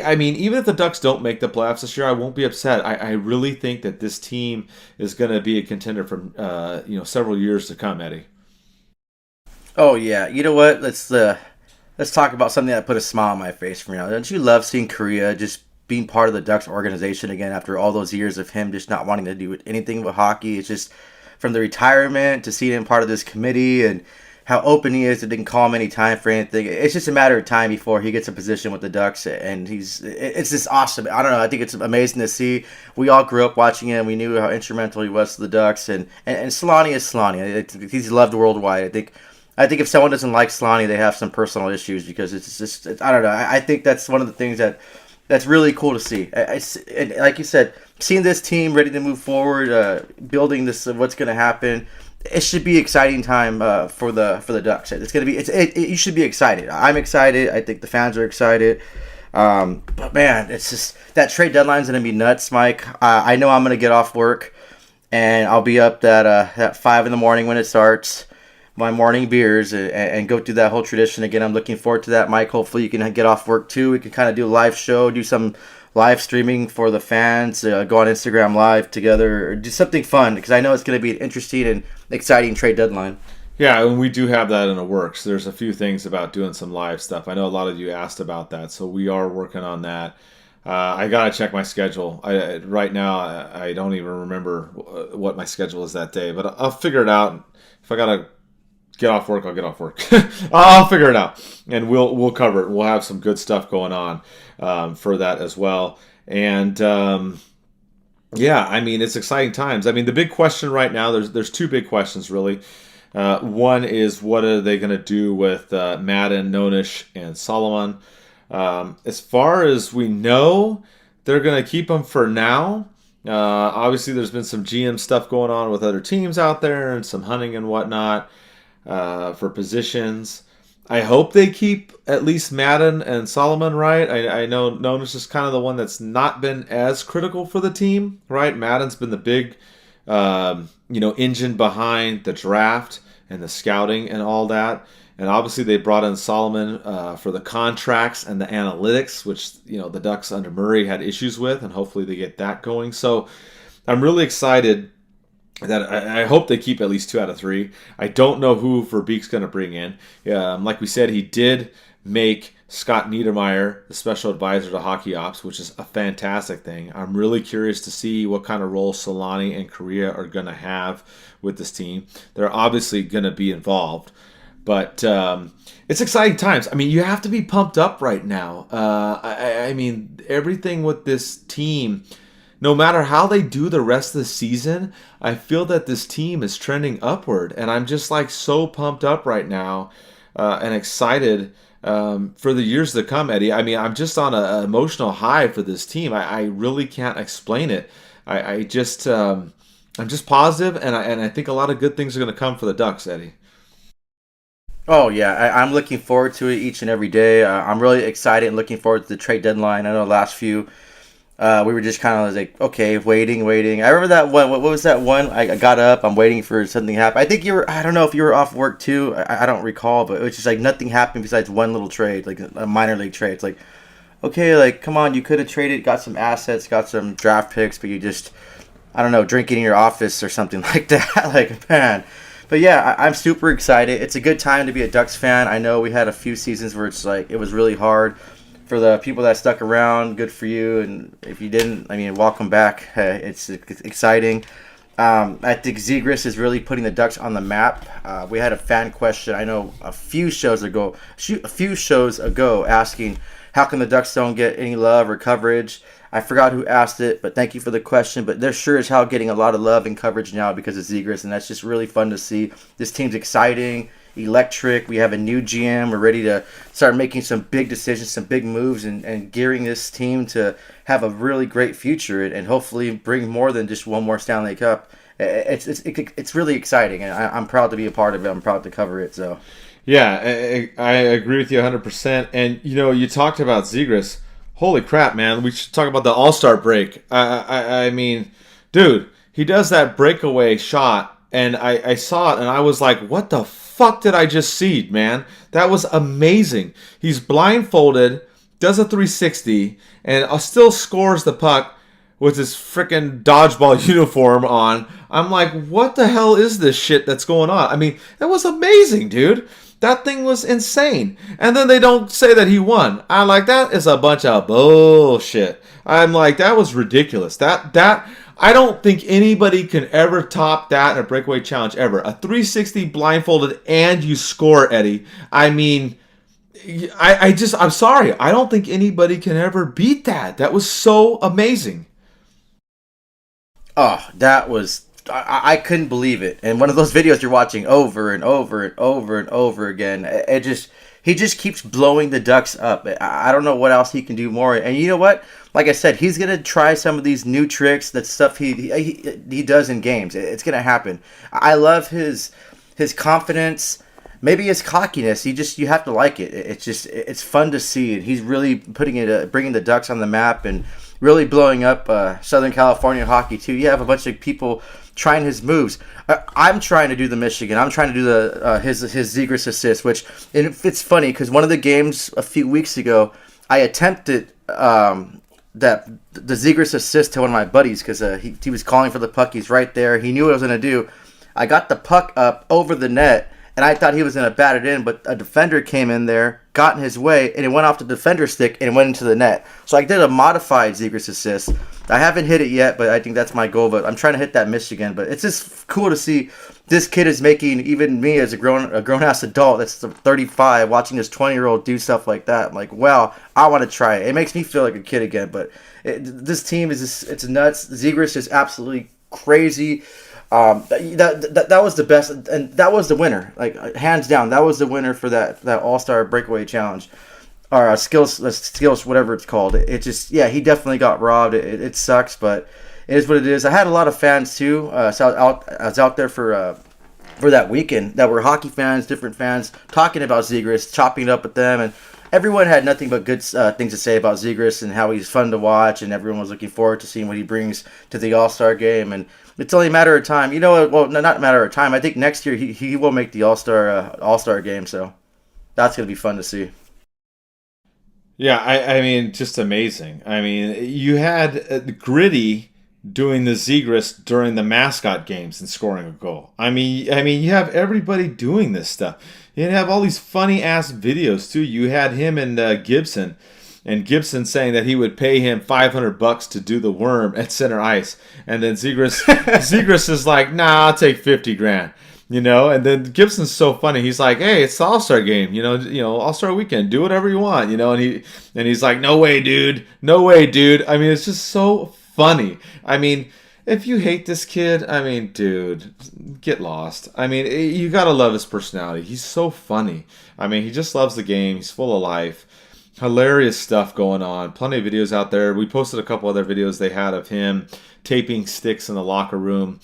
I mean, even if the Ducks don't make the playoffs this year, I won't be upset. I really think that this team is going to be a contender for several years to come, Eddie. Oh yeah, you know what? Let's talk about something that put a smile on my face for now. Don't you love seeing Correa just being part of the Ducks organization again after all those years of him just not wanting to do anything with hockey? It's just from the retirement to seeing him part of this committee and how open he is. It didn't call him any time for anything. It's just a matter of time before he gets a position with the Ducks, and it's just awesome. I don't know. I think it's amazing to see. We all grew up watching him. We knew how instrumental he was to the Ducks, and Solani is Solani. He's loved worldwide. I think if someone doesn't like Solani, they have some personal issues because I don't know. I think that's one of the things that's really cool to see. Like you said, seeing this team ready to move forward, building this, what's going to happen. It should be an exciting time for the Ducks. It's going to be. You should be excited. I'm excited. I think the fans are excited. But man, it's just that trade deadline is going to be nuts, Mike. I know I'm going to get off work, and I'll be up at 5 in the morning when it starts. My morning beers and go through that whole tradition again. I'm looking forward to that, Mike. Hopefully you can get off work too. We can kind of do a live show, do some live streaming for the fans, go on Instagram Live together, or do something fun because I know it's going to be an interesting and exciting trade deadline. Yeah, and we do have that in the works. There's a few things about doing some live stuff. I know a lot of you asked about that, so we are working on that. I gotta check my schedule. Right now, I don't even remember what my schedule is that day, but I'll figure it out. If I gotta get off work, I'll get off work. I'll figure it out, and we'll cover it. We'll have some good stuff going on for that as well. And yeah, I mean, it's exciting times. I mean, the big question right now, there's two big questions really. One is what are they going to do with Madden, Nonish, and Solomon? As far as we know, they're going to keep them for now. Obviously, there's been some GM stuff going on with other teams out there and some hunting and whatnot. For positions. I hope they keep at least Madden and Solomon, right? I know Nonish is kind of the one that's not been as critical for the team, right? Madden's been the big, engine behind the draft and the scouting and all that. And obviously they brought in Solomon for the contracts and the analytics, which, the Ducks under Murray had issues with, and hopefully they get that going. So I'm really excited that I hope they keep at least 2 out of 3. I don't know who Verbeek's going to bring in. Like we said, he did make Scott Niedermeyer, the special advisor to hockey ops, which is a fantastic thing. I'm really curious to see what kind of role Solani and Korea are going to have with this team. They're obviously going to be involved, but it's exciting times. I mean, you have to be pumped up right now. I mean, everything with this team, no matter how they do the rest of the season, I feel that this team is trending upward, and I'm just like so pumped up right now and excited for the years to come, Eddie. I mean, I'm just on an emotional high for this team. I really can't explain it. I just I'm just positive, and I think a lot of good things are going to come for the Ducks, Eddie. Oh yeah, I'm looking forward to it each and every day. I'm really excited and looking forward to the trade deadline. I know the last few we were just kind of like, okay, waiting. I remember that one. What was that one? I got up. I'm waiting for something to happen. I think you were. I don't know if you were off work too. I don't recall, but it was just like nothing happened besides one little trade, like a minor league trade. It's like, okay, like come on, you could have traded, got some assets, got some draft picks, but you just, I don't know, drinking in your office or something like that. Like, man. But yeah, I'm super excited. It's a good time to be a Ducks fan. I know we had a few seasons where it's like it was really hard. For the people that stuck around, good for you. And if you didn't, I mean, welcome back. It's exciting. I think Zegras is really putting the Ducks on the map. We had a fan question, I know, a few shows ago asking how come the Ducks don't get any love or coverage. I forgot who asked it, but thank you for the question. But they're sure as hell getting a lot of love and coverage now because of Zegras, and that's just really fun to see. This team's exciting, electric. We have a new GM. We're ready to start making some big decisions, some big moves, and gearing this team to have a really great future and hopefully bring more than just one more Stanley Cup. It's really exciting, and I'm proud to be a part of it. I'm proud to cover it. So, yeah, I agree with you 100%. And you talked about Zegras. Holy crap, man! We should talk about the All-Star break. I mean, dude, he does that breakaway shot, and I saw it, and I was like, what the fuck did I just see, man? That was amazing. He's blindfolded, does a 360, and still scores the puck with his freaking dodgeball uniform on. I'm like, what the hell is this shit that's going on? I mean, that was amazing, dude. That thing was insane. And then they don't say that he won. I'm like, that is a bunch of bullshit. I'm like, that was ridiculous. That I don't think anybody can ever top that in a breakaway challenge ever. A 360 blindfolded and you score, Eddie. I mean, I'm sorry. I don't think anybody can ever beat that. That was so amazing. Oh, that was... I couldn't believe it. And one of those videos you're watching over and over and over and over again. He just keeps blowing the Ducks up. I don't know what else he can do more. And you know what? Like I said, he's gonna try some of these new tricks, that stuff he does in games. It's gonna happen. I love his confidence. Maybe his cockiness. You have to like it. It's fun to see. And he's really bringing the Ducks on the map and really blowing up Southern California hockey too. You have a bunch of people trying his moves. I'm trying to do the Michigan. I'm trying to do the his Zegras assist, which, and it's funny because one of the games a few weeks ago, I attempted the Zegras assist to one of my buddies because he was calling for the puck. He's right there. He knew what I was going to do. I got the puck up over the net, and I thought he was going to bat it in, but a defender came in there, got in his way, and it went off the defender's stick and it went into the net. So I did a modified Zegras assist. I haven't hit it yet, but I think that's my goal. But I'm trying to hit that Michigan. But it's just cool to see this kid is making even me as a grown-ass adult that's 35 watching this 20-year-old do stuff like that. I'm like, wow, I want to try it. It makes me feel like a kid again. But this team is just, it's nuts. Zegras is absolutely crazy. That was the best, and that was the winner, like hands down. That was the winner for that All-Star breakaway challenge, or skills, whatever it's called. It just, yeah, he definitely got robbed. It sucks, but it is what it is. I had a lot of fans too. So I was out there for that weekend that were hockey fans, different fans, talking about Zegras, chopping it up with them, and everyone had nothing but good things to say about Zegras and how he's fun to watch, and everyone was looking forward to seeing what he brings to the All-Star game. And it's only a matter of time. You know, well, not a matter of time. I think next year he will make the All-Star game, so that's going to be fun to see. Yeah, I mean, just amazing. I mean, you had gritty doing the Zegras during the mascot games and scoring a goal. I mean, you have everybody doing this stuff. You have all these funny ass videos too. You had him and Gibson. And Gibson saying that he would pay him $500 to do the worm at center ice, and then Zegras is like, "Nah, I'll take 50 grand." And then Gibson's so funny. He's like, "Hey, it's the All-Star game, All-Star weekend. Do whatever you want, and he's like, "No way, dude. No way, dude." I mean, it's just so funny. I mean, if you hate this kid, I mean, dude, get lost. I mean, you gotta love his personality. He's so funny. I mean, he just loves the game. He's full of life. Hilarious stuff going on. Plenty of videos out there. We posted a couple other videos they had of him taping sticks in the locker room,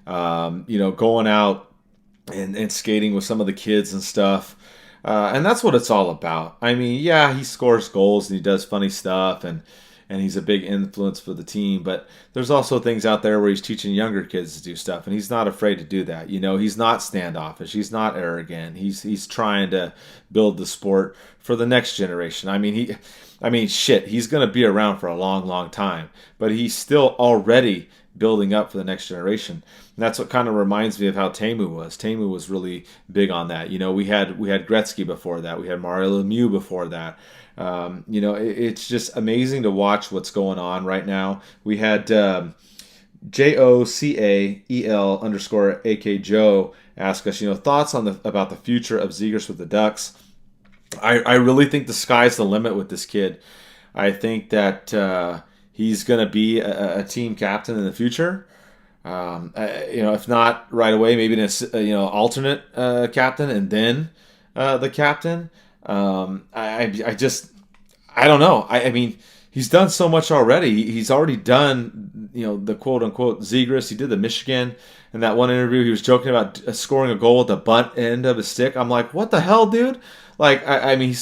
going out and skating with some of the kids and stuff. And that's what it's all about. I mean, yeah, he scores goals and he does funny stuff and he's a big influence for the team. But there's also things out there where he's teaching younger kids to do stuff, and he's not afraid to do that. He's not standoffish. He's not arrogant. He's trying to build the sport for the next generation. He's going to be around for a long, long time, but he's still already building up for the next generation. And that's what kind of reminds me of how Teemu was. Teemu was really big on that. We had Gretzky before that. We had Mario Lemieux before that. It's just amazing to watch what's going on right now. We had JOCAEL_AK Joe ask us, thoughts about the future of Zegras with the Ducks. I really think the sky's the limit with this kid. I think that he's going to be a team captain in the future. If not right away, maybe an alternate captain and then the captain. I don't know. I mean, he's done so much already. He's already done, the quote unquote Zegras. He did the Michigan. In that one interview, he was joking about scoring a goal with the butt end of his stick. I'm like, what the hell, dude? Like, he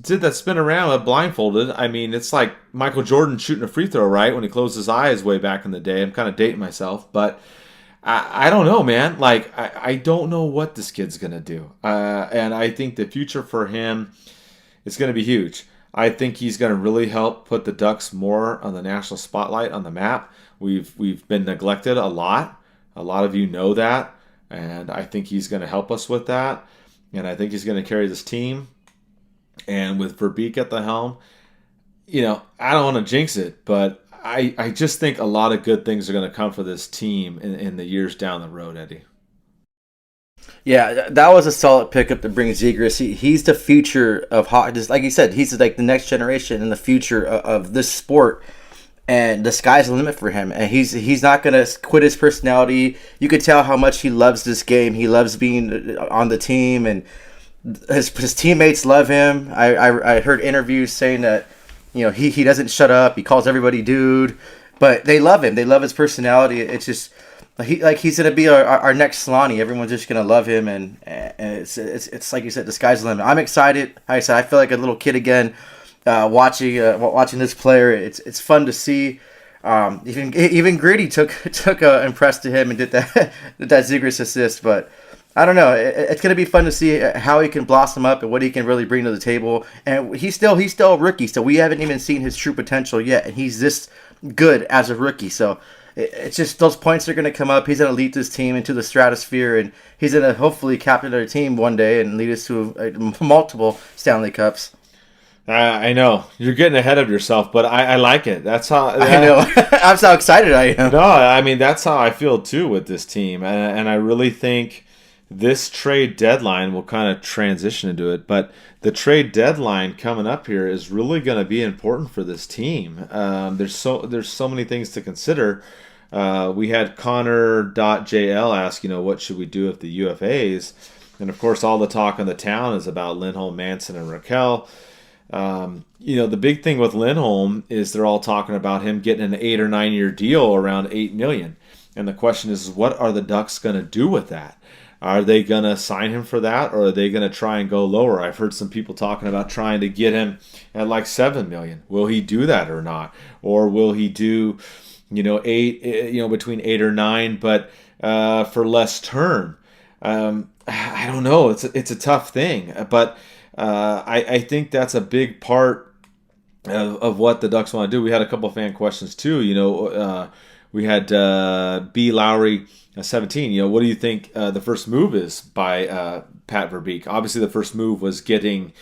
did that spin around blindfolded. I mean, it's like Michael Jordan shooting a free throw, right? When he closed his eyes way back in the day. I'm kind of dating myself, but I don't know, man. Like, I don't know what this kid's going to do. And I think the future for him is going to be huge. I think he's going to really help put the Ducks more on the national spotlight, on the map. We've been neglected a lot. A lot of you know that. And I think he's going to help us with that. And I think he's going to carry this team. And with Verbeek at the helm, I don't want to jinx it, but I just think a lot of good things are going to come for this team in the years down the road, Eddie. Yeah, that was a solid pickup to bring Zegras. He's the future of hockey. Just like you said, he's like the next generation and the future of this sport. And the sky's the limit for him. And he's not going to quit his personality. You could tell how much he loves this game. He loves being on the team, and his teammates love him. I heard interviews saying that he doesn't shut up. He calls everybody dude, but they love him. They love his personality. It's just he's gonna be our next Solani. Everyone's just gonna love him, and it's like you said, the sky's the limit. I'm excited. Like I said, I feel like a little kid again. Watching this player, it's fun to see. Even Gritty took impressed to him and did that Zegras assist. But I don't know. It's gonna be fun to see how he can blossom up and what he can really bring to the table. And he's still a rookie, so we haven't even seen his true potential yet. And he's this good as a rookie, so it's just those points are gonna come up. He's gonna lead this team into the stratosphere, and he's gonna hopefully captain our team one day and lead us to multiple Stanley Cups. I know you're getting ahead of yourself, but I like it. That's how I know. That's how excited I am. No, I mean that's how I feel too with this team, and I really think this trade deadline will kind of transition into it. But the trade deadline coming up here is really going to be important for this team. There's so many things to consider. We had Connor.jl ask, what should we do if the UFAs? And of course, all the talk in the town is about Lindholm, Manson, and Raquel. The big thing with Lindholm is they're all talking about him getting an 8 or 9 year deal around $8 million. And the question is, what are the Ducks going to do with that? Are they going to sign him for that, or are they going to try and go lower? I've heard some people talking about trying to get him at like $7 million. Will he do that or not? Or will he do, 8, between 8 or 9, but for less term? I don't know. It's a tough thing, but I think that's a big part of what the Ducks want to do. We had a couple of fan questions too. We had B. Lowry 17. What do you think the first move is by Pat Verbeek? Obviously, the first move was getting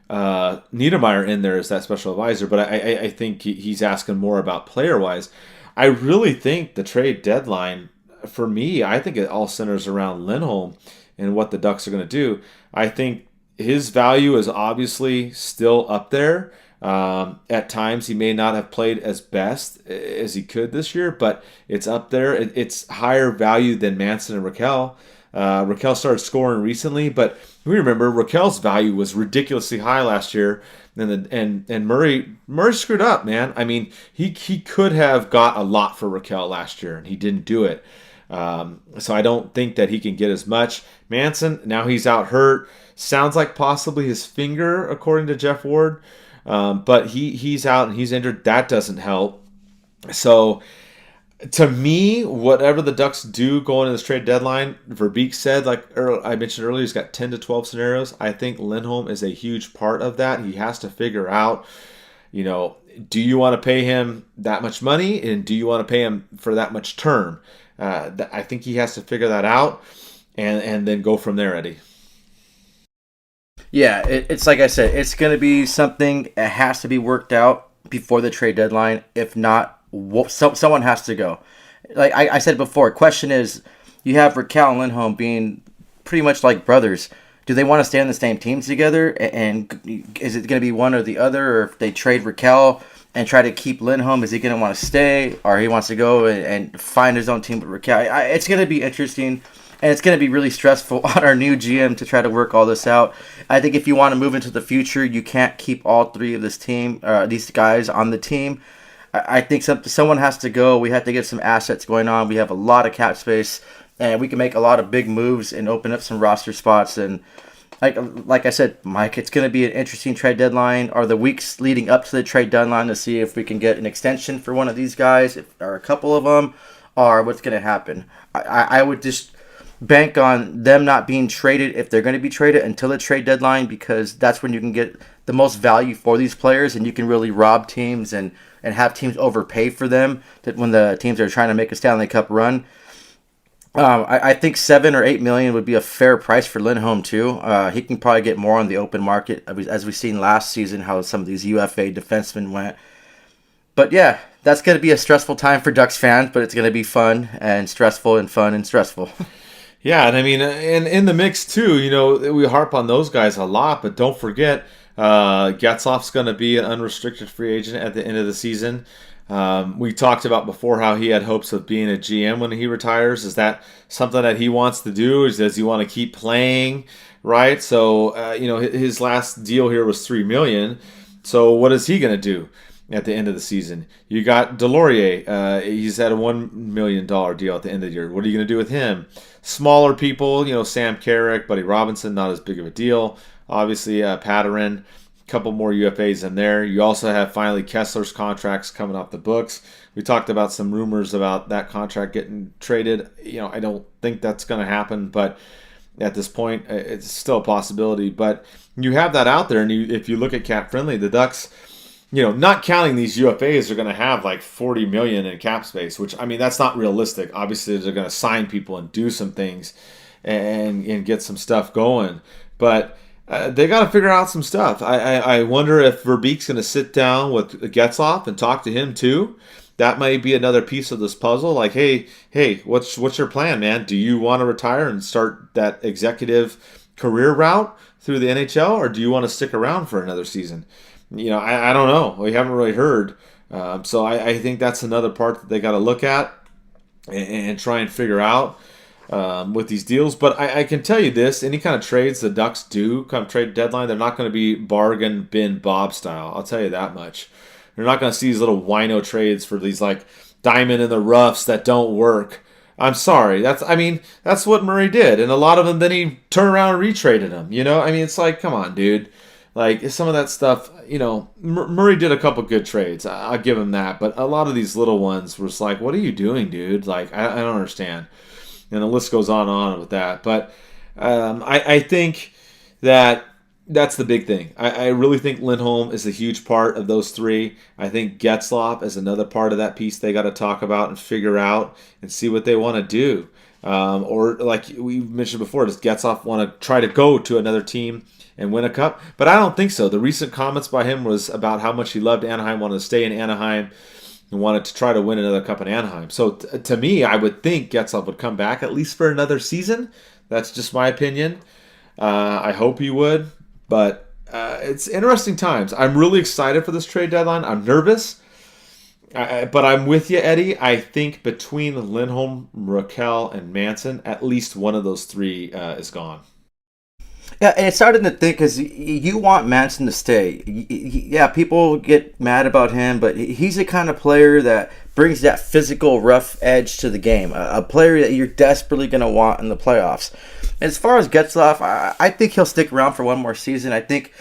Niedermeyer in there as that special advisor, but I think he's asking more about player-wise. I really think the trade deadline, for me, I think it all centers around Lindholm and what the Ducks are going to do. I think his value is obviously still up there. At times, he may not have played as best as he could this year, but it's up there. It's higher value than Manson and Raquel. Raquel started scoring recently, but we remember Raquel's value was ridiculously high last year, and Murray screwed up, man. I mean, he could have got a lot for Raquel last year, and he didn't do it. So I don't think that he can get as much. Manson, now he's out hurt. Sounds like possibly his finger, according to Jeff Ward. But he's out and he's injured. That doesn't help. So to me, whatever the Ducks do going into this trade deadline, Verbeek said, like I mentioned earlier, he's got 10 to 12 scenarios. I think Lindholm is a huge part of that. He has to figure out, do you want to pay him that much money, and do you want to pay him for that much term? I think he has to figure that out and then go from there, Eddie. Yeah, it's like I said, it's going to be something that has to be worked out before the trade deadline. If not, someone has to go. Like I said before, question is, you have Raquel and Lindholm being pretty much like brothers. Do they want to stay on the same team together? And is it going to be one or the other? Or if they trade Raquel and try to keep Lindholm, is he going to want to stay? Or he wants to go and find his own team with Raquel? It's going to be interesting. And it's going to be really stressful on our new GM to try to work all this out. I think if you want to move into the future, you can't keep all three of these guys on the team. I think someone has to go. We have to get some assets going on. We have a lot of cap space, and we can make a lot of big moves and open up some roster spots. And like I said, Mike, it's going to be an interesting trade deadline, or the weeks leading up to the trade deadline, to see if we can get an extension for one of these guys, or a couple of them, or what's going to happen. I would just bank on them not being traded, if they're going to be traded, until the trade deadline, because that's when you can get the most value for these players, and you can really rob teams and have teams overpay for them when the teams are trying to make a Stanley Cup run. I think $7 or $8 million would be a fair price for Lindholm too. He can probably get more on the open market, as we've seen last season how some of these UFA defensemen went. But yeah, that's going to be a stressful time for Ducks fans, but it's going to be fun and stressful and fun and stressful. Yeah, and I mean, and in the mix too, we harp on those guys a lot, but don't forget, Getzlaf's going to be an unrestricted free agent at the end of the season. We talked about before how he had hopes of being a GM when he retires. Is that something that he wants to do? Does he want to keep playing? Right. So, his last deal here was $3 million. So what is he going to do at the end of the season? You got Delorier. He's at a $1 million deal at the end of the year. What are you going to do with him? Smaller people, Sam Carrick, Buddy Robinson, not as big of a deal. Obviously, Patterin, a couple more UFAs in there. You also have finally Kessler's contracts coming off the books. We talked about some rumors about that contract getting traded. I don't think that's going to happen, but at this point, it's still a possibility. But you have that out there, and if you look at cap friendly, the Ducks, not counting these UFAs, are going to have like $40 million in cap space, which, I mean, that's not realistic. Obviously, they're going to sign people and do some things and get some stuff going. But they got to figure out some stuff. I wonder if Verbeek's going to sit down with Getzlaf and talk to him too. That might be another piece of this puzzle. Like, hey, what's your plan, man? Do you want to retire and start that executive career route through the NHL, or do you want to stick around for another season? I don't know. We haven't really heard. So I think that's another part that they got to look at and try and figure out with these deals. But I can tell you this, any kind of trades the Ducks do come trade deadline, they're not going to be bargain bin Bob style. I'll tell you that much. You're not going to see these little wino trades for these like diamond in the roughs that don't work. I'm sorry. That's what Murray did. And a lot of them, then he turned around and retraded them. It's like, come on, dude. Like, some of that stuff, Murray did a couple good trades. I'll give him that. But a lot of these little ones was like, what are you doing, dude? Like, I don't understand. And the list goes on and on with that. But I think that, That's the big thing. I really think Lindholm is a huge part of those three. I think Getzlaf is another part of that piece they got to talk about and figure out and see what they want to do. Or like we mentioned before, does Getzlaf want to try to go to another team and win a cup? But I don't think so. The recent comments by him was about how much he loved Anaheim, wanted to stay in Anaheim, and wanted to try to win another cup in Anaheim. So to me, I would think Getzlaf would come back at least for another season. That's just my opinion. I hope he would. But it's interesting times. I'm really excited for this trade deadline. I'm nervous. But I'm with you, Eddie. I think between Lindholm, Raquel, and Manson, at least one of those three is gone. Yeah, and it's starting to think because you want Manson to stay. Yeah, people get mad about him, but he's the kind of player that brings that physical, rough edge to the game. A player that you're desperately going to want in the playoffs. As far as Getzlaf, I think he'll stick around for one more season. I think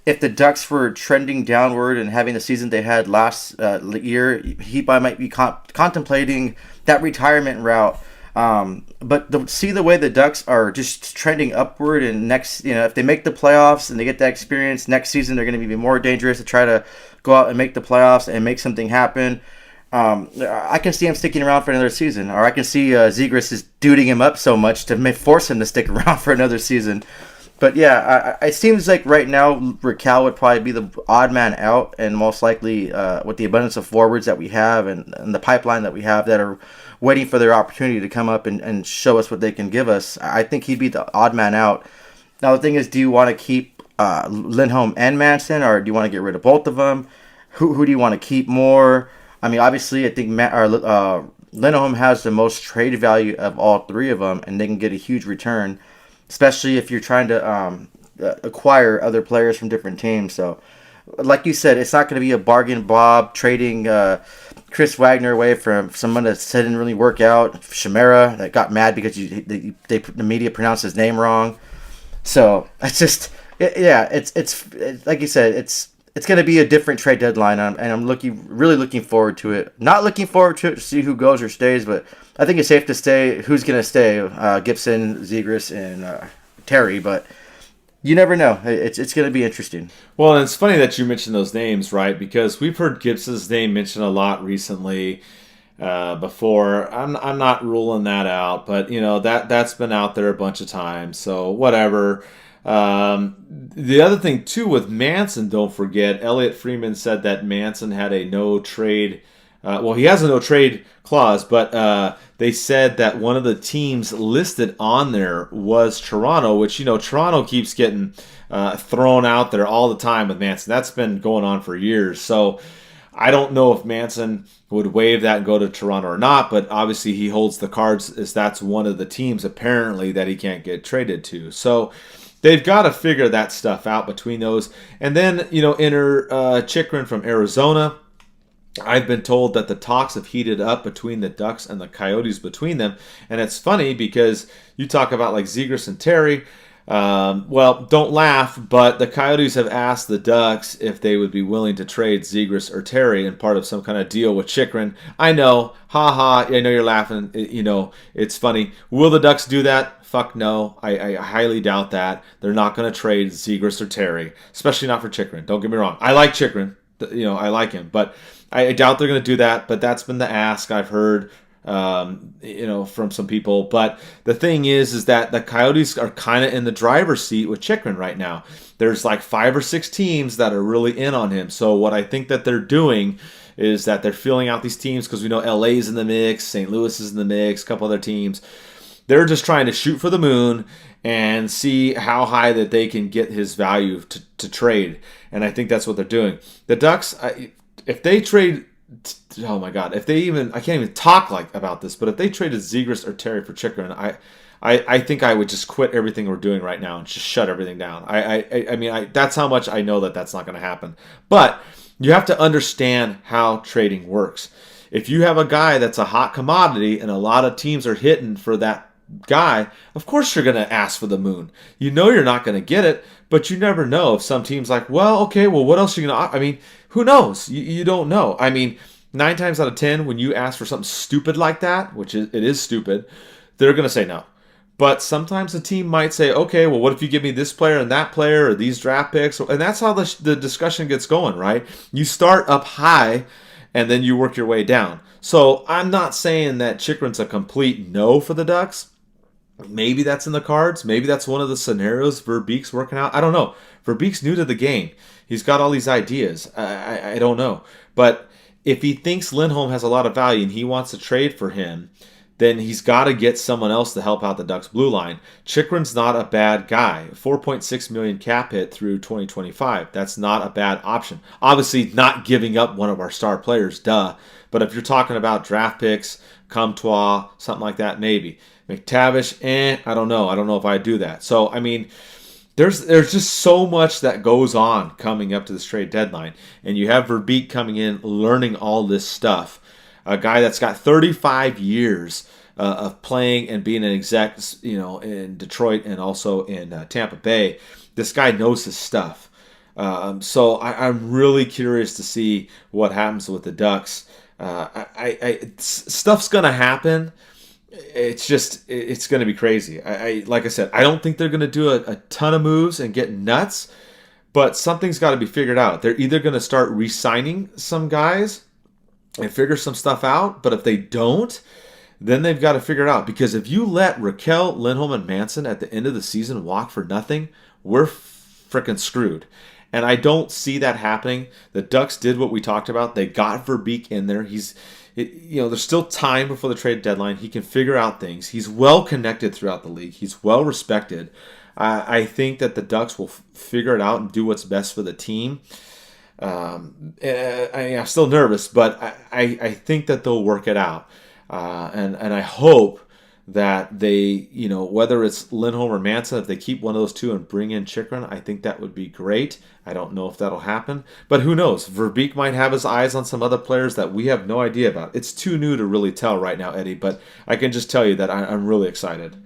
if the Ducks were trending downward and having the season they had last year, he might be contemplating that retirement route. But see the way the Ducks are just trending upward, and next, if they make the playoffs and they get that experience, next season they're going to be more dangerous to try to go out and make the playoffs and make something happen. I can see him sticking around for another season, or I can see Zegras is duding him up so much to force him to stick around for another season. But yeah, it seems like right now Raquel would probably be the odd man out, and most likely with the abundance of forwards that we have and the pipeline that we have that are waiting for their opportunity to come up and show us what they can give us, I think he'd be the odd man out. Now the thing is, do you want to keep Lindholm and Manson, or do you want to get rid of both of them? Who do you want to keep more? I mean, obviously, I think Lindholm has the most trade value of all three of them, and they can get a huge return, especially if you're trying to acquire other players from different teams. So, like you said, it's not going to be a bargain Bob trading Chris Wagner away from someone that didn't really work out. Chimera that got mad because the media pronounced his name wrong. So it's just, it's like you said, it's going to be a different trade deadline, and I'm really looking forward to it. Not looking forward to it to see who goes or stays, but I think it's safe to stay. Who's going to stay? Gibson, Zegras, and Terry, but you never know. It's going to be interesting. Well, and it's funny that you mentioned those names, right? Because we've heard Gibson's name mentioned a lot recently before. I'm not ruling that out, but that's been out there a bunch of times. So whatever. The other thing too with Manson, don't forget, Elliot Freeman said that Manson had a no trade. He has a no trade clause, but they said that one of the teams listed on there was Toronto, which Toronto keeps getting thrown out there all the time with Manson. That's been going on for years. So I don't know if Manson would waive that and go to Toronto or not, but obviously he holds the cards as that's one of the teams apparently that he can't get traded to. So they've got to figure that stuff out between those. And then, enter Chychrun from Arizona. I've been told that the talks have heated up between the Ducks and the Coyotes between them. And it's funny because you talk about like Zegras and Terry. Don't laugh, but the Coyotes have asked the Ducks if they would be willing to trade Zegras or Terry in part of some kind of deal with Chychrun. I know, I know you're laughing. It's funny. Will the Ducks do that? Fuck no. I highly doubt that. They're not going to trade Zegras or Terry, especially not for Chychrun. Don't get me wrong. I like Chychrun. I like him, but I doubt they're going to do that. But that's been the ask I've heard, from some people. But the thing is that the Coyotes are kind of in the driver's seat with Chychrun right now. There's like 5 or 6 teams that are really in on him. So what I think that they're doing is that they're filling out these teams because we know LA's in the mix, St. Louis is in the mix, a couple other teams. They're just trying to shoot for the moon and see how high that they can get his value to trade. And I think that's what they're doing. The Ducks, if they trade, oh my God, I can't even talk about this, but if they traded Zegras or Terry for Chychrun, I think I would just quit everything we're doing right now and just shut everything down. I mean, that's how much I know that that's not going to happen. But you have to understand how trading works. If you have a guy that's a hot commodity and a lot of teams are hitting for that guy, of course you're going to ask for the moon. You're not going to get it, but you never know if some team's like, what else are you going to, I mean, who knows? You don't know. I mean, 9 times out of 10, when you ask for something stupid like that, which it is stupid, they're going to say no. But sometimes the team might say, okay, well, what if you give me this player and that player or these draft picks? And that's how the discussion gets going, right? You start up high and then you work your way down. So I'm not saying that Chychrun's a complete no for the Ducks. Maybe that's in the cards. Maybe that's one of the scenarios Verbeek's working out. I don't know. Verbeek's new to the game. He's got all these ideas. I don't know. But if he thinks Lindholm has a lot of value and he wants to trade for him, then he's got to get someone else to help out the Ducks blue line. Chychrun's not a bad guy. $4.6 million cap hit through 2025. That's not a bad option. Obviously, not giving up one of our star players, duh. But if you're talking about draft picks, Comtois, something like that, maybe. McTavish, I don't know. I don't know if I'd do that. So, I mean, there's just so much that goes on coming up to this trade deadline. And you have Verbeek coming in, learning all this stuff. A guy that's got 35 years of playing and being an exec, in Detroit and also in Tampa Bay. This guy knows his stuff. So I'm really curious to see what happens with the Ducks. Stuff's going to happen. It's going to be crazy. Like I said, I don't think they're going to do a ton of moves and get nuts, but something's got to be figured out. They're either going to start re-signing some guys and figure some stuff out, but if they don't, then they've got to figure it out. Because if you let Raquel, Lindholm, and Manson at the end of the season walk for nothing, we're freaking screwed. And I don't see that happening. The Ducks did what we talked about. They got Verbeek in there. There's still time before the trade deadline. He can figure out things. He's well connected throughout the league. He's well respected. I think that the Ducks will figure it out and do what's best for the team. I'm still nervous, but I think that they'll work it out. And I hope that they, whether it's Lindholm or Manson, if they keep one of those two and bring in Chychrun, I think that would be great. I don't know if that'll happen, but who knows? Verbeek might have his eyes on some other players that we have no idea about. It's too new to really tell right now, Eddie, but I can just tell you that I'm really excited.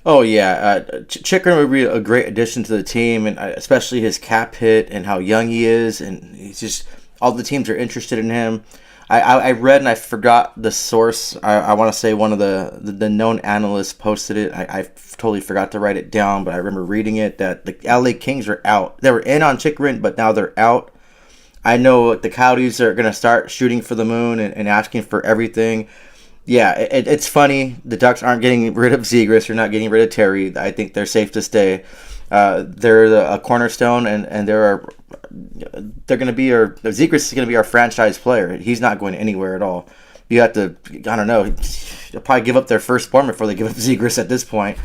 Oh, yeah. Chychrun would be a great addition to the team, and especially his cap hit and how young he is. And he's just, all the teams are interested in him. I read, and I forgot the source. I want to say one of the known analysts posted it. I totally forgot to write it down, but I remember reading it that the LA Kings are out. They were in on Chychrun, but now they're out. I know the Coyotes are going to start shooting for the moon and asking for everything. Yeah, it's funny. The Ducks aren't getting rid of Zegras. They're not getting rid of Terry. I think they're safe to stay. They're a cornerstone, and they're going to be Zegras is going to be our franchise player. He's not going anywhere at all. You have to, I don't know, they'll probably give up their firstborn before they give up Zegras at this point.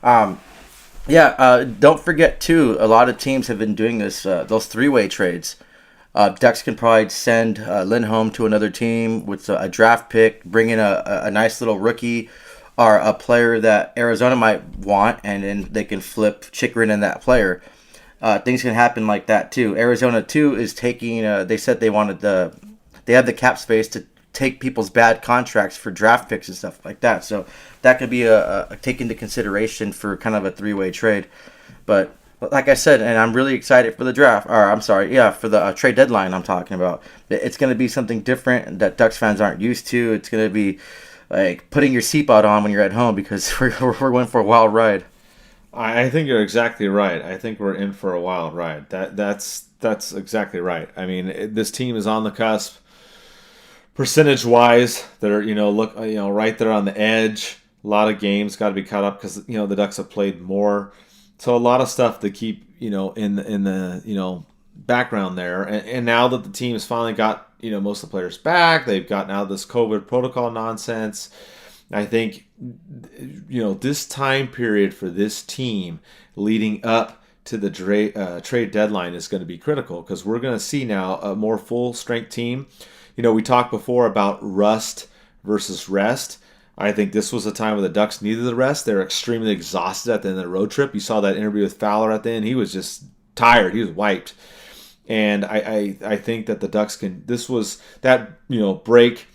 Don't forget too, a lot of teams have been doing this, those three-way trades. Ducks can probably send Lindholm to another team with a draft pick, bring in a nice little rookie or a player that Arizona might want, and then they can flip Chychrun and that player. Things can happen like that too. Arizona too is taking. They said they have the cap space to take people's bad contracts for draft picks and stuff like that. So that could be a take into consideration for kind of a three-way trade. But like I said, and I'm really excited for the draft. For the trade deadline I'm talking about. It's going to be something different that Ducks fans aren't used to. It's going to be like putting your seatbelt on when you're at home because we're going for a wild ride. I think you're exactly right. I think we're in for a wild ride. That's exactly right. I mean, this team is on the cusp. Percentage-wise, they're right there on the edge. A lot of games got to be caught up because the Ducks have played more. So a lot of stuff to keep in the background there. And now that the team has finally got most of the players back, they've gotten out of this COVID protocol nonsense. I think this time period for this team leading up to the trade deadline is going to be critical because we're going to see now a more full strength team. We talked before about rust versus rest. I think this was a time where the Ducks needed the rest. They're extremely exhausted at the end of the road trip. You saw that interview with Fowler at the end. He was just tired. He was wiped. And I think that the Ducks can. This was that break